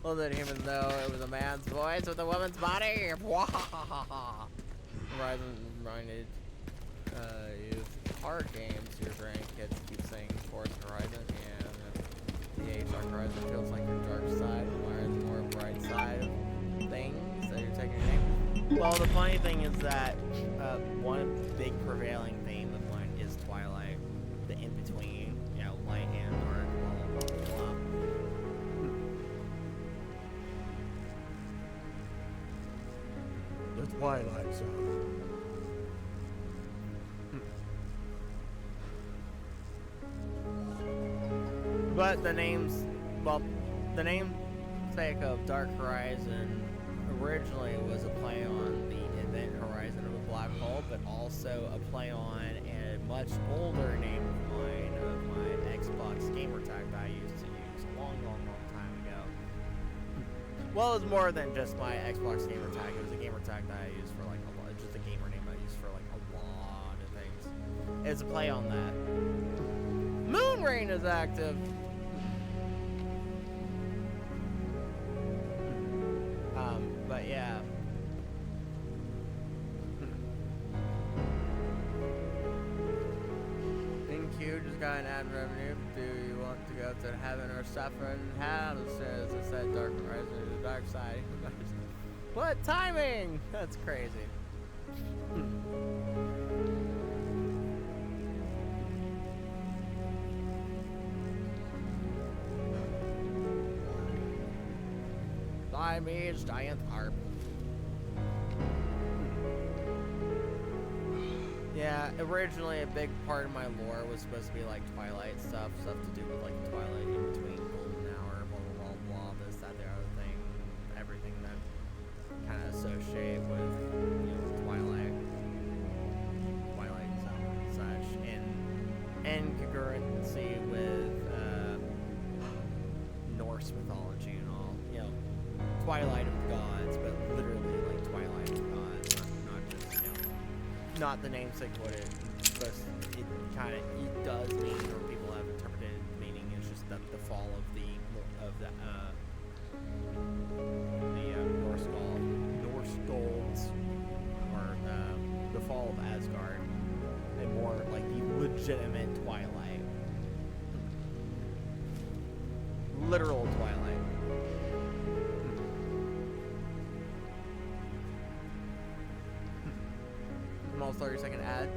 Well, then, even though it was a man's voice with a woman's body. Horizon reminded you hard games. Your grandkids keep saying Forza Horizon, and the Dark Horizon feels like your dark side. Lamara's more bright side of things that you're taking your name. Well, the funny thing is that one big prevailing theme of mine is Twilight, the in between, you know, light and dark, blah blah blah. The Twilight Zone. But the namesake of Dark Horizon originally was a play on the Event Horizon of a Black Hole, but also a play on a much older name of mine, of my Xbox gamer tag that I used to use a long time ago. Well, it was more than just my Xbox gamer tag. It was a gamer tag that I used for like a lot, just a gamer name I used for like a lot of things. It's a play on that. Moonrain is active. But yeah. NQ just got an ad revenue. Do you want to go to heaven or suffer in hell? Says it said Dark Horizon to the dark side. What timing? That's crazy. Siamese giant harp. Yeah, originally a big part of my lore was supposed to be like Twilight stuff to do with like Twilight in between Golden Hour, blah blah blah blah, this, that, the other thing, everything that kind of associate with, you know, Twilight such, and congruency with Norse mythology and all, you know, Twilight of gods, but literally like Twilight of gods, not just, you know, not the namesake what it, but it kind of, it does mean, or people have interpreted meaning, it's just that the fall of the Norse gods, or the fall of Asgard, and more like the legitimate Twilight, literal Twilight. Small 30-second ad.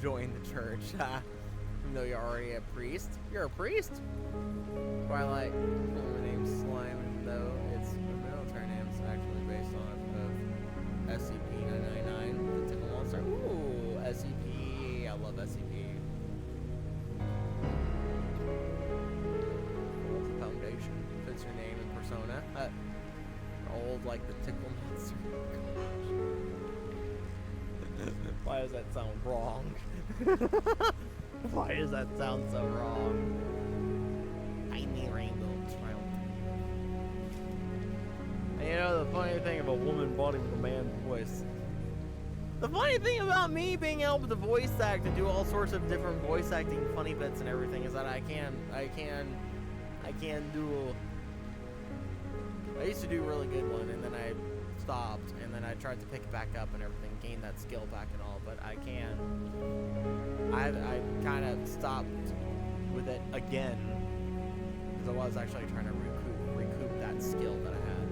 Join the church. Even though you're already a priest. You're a priest? Twilight. My name's Slime, though it's a military name. It's actually based on of SCP-999, the Tickle Monster. Ooh, SCP. I love SCP. Foundation. Fits your name and persona. Old like the Tickle Monster. Why does that sound wrong? Why does that sound so wrong? Tiny rainbow child. And you know the funny thing of a woman body with a man voice. The funny thing about me being able to voice act and do all sorts of different voice acting funny bits and everything is that I used to do a really good one, and then I stopped, and then I tried to pick it back up and everything, gain that skill back and all, but I kind of stopped with it again, because I was actually trying to recoup that skill that I had,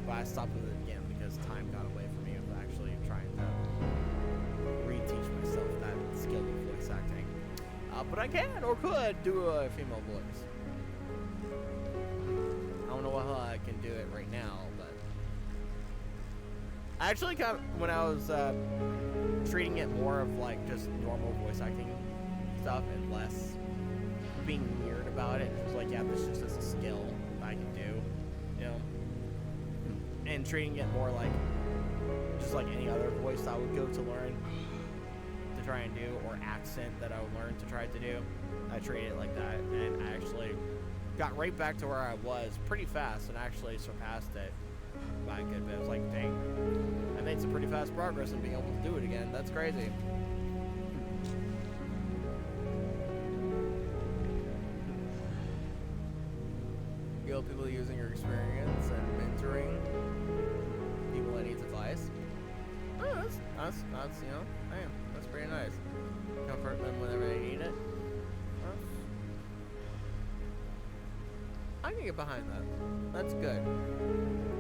but I stopped with it again because time got away from me of actually trying to reteach myself that skill of voice acting. But I can, or could, do a female voice. I don't know how I can do it right now, but actually, when I was treating it more of like just normal voice acting stuff and less being weird about it, it was like, yeah, this just is a skill I can do, you know, and treating it more like just like any other voice I would go to learn to try and do, or accent that I would learn to try to do. I treated it like that, and I actually got right back to where I was pretty fast, and actually surpassed it by a good bit. I was like, dang, I made some pretty fast progress in being able to do it again. That's crazy. You know, people using your experience and mentoring people that needs advice. Oh, that's you know, damn, that's pretty nice. Comfort them whenever they need it. Huh? I can get behind that. That's good.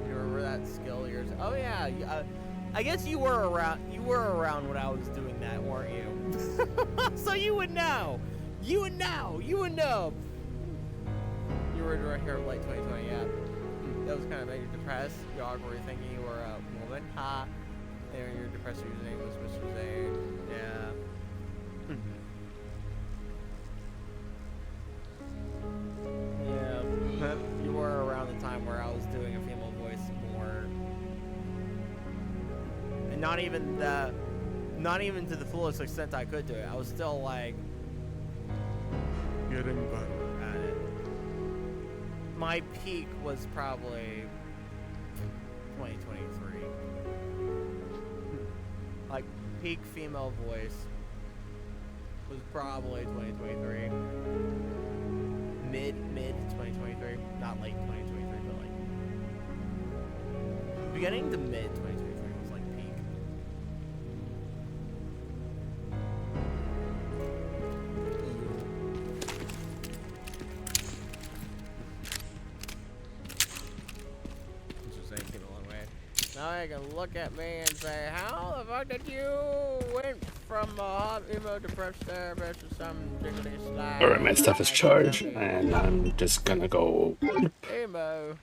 You remember that skill years? Oh yeah, I guess you were around. You were around when I was doing that, weren't you? So you would know. You would know. You would know. You were right here late 2020. Yeah, that was kind of made you depressed. You awkwardly thinking you were a woman. Ha. And your depressed username was Mr. Zane. Yeah. Yeah, you were around the time where I was doing a female voice more. not even to the fullest extent I could do it. I was still like getting better at it. My peak was probably 2023. Like peak female voice was probably 2023. Mid 2023, not late 2023, but like beginning to mid 2023 was like peak. This is came a long way. Now I can look at me and say, how the fuck did you went from a hot emo depressed therapist to some diggity slide? Alright, my stuff is charged, and I'm just gonna go Emo.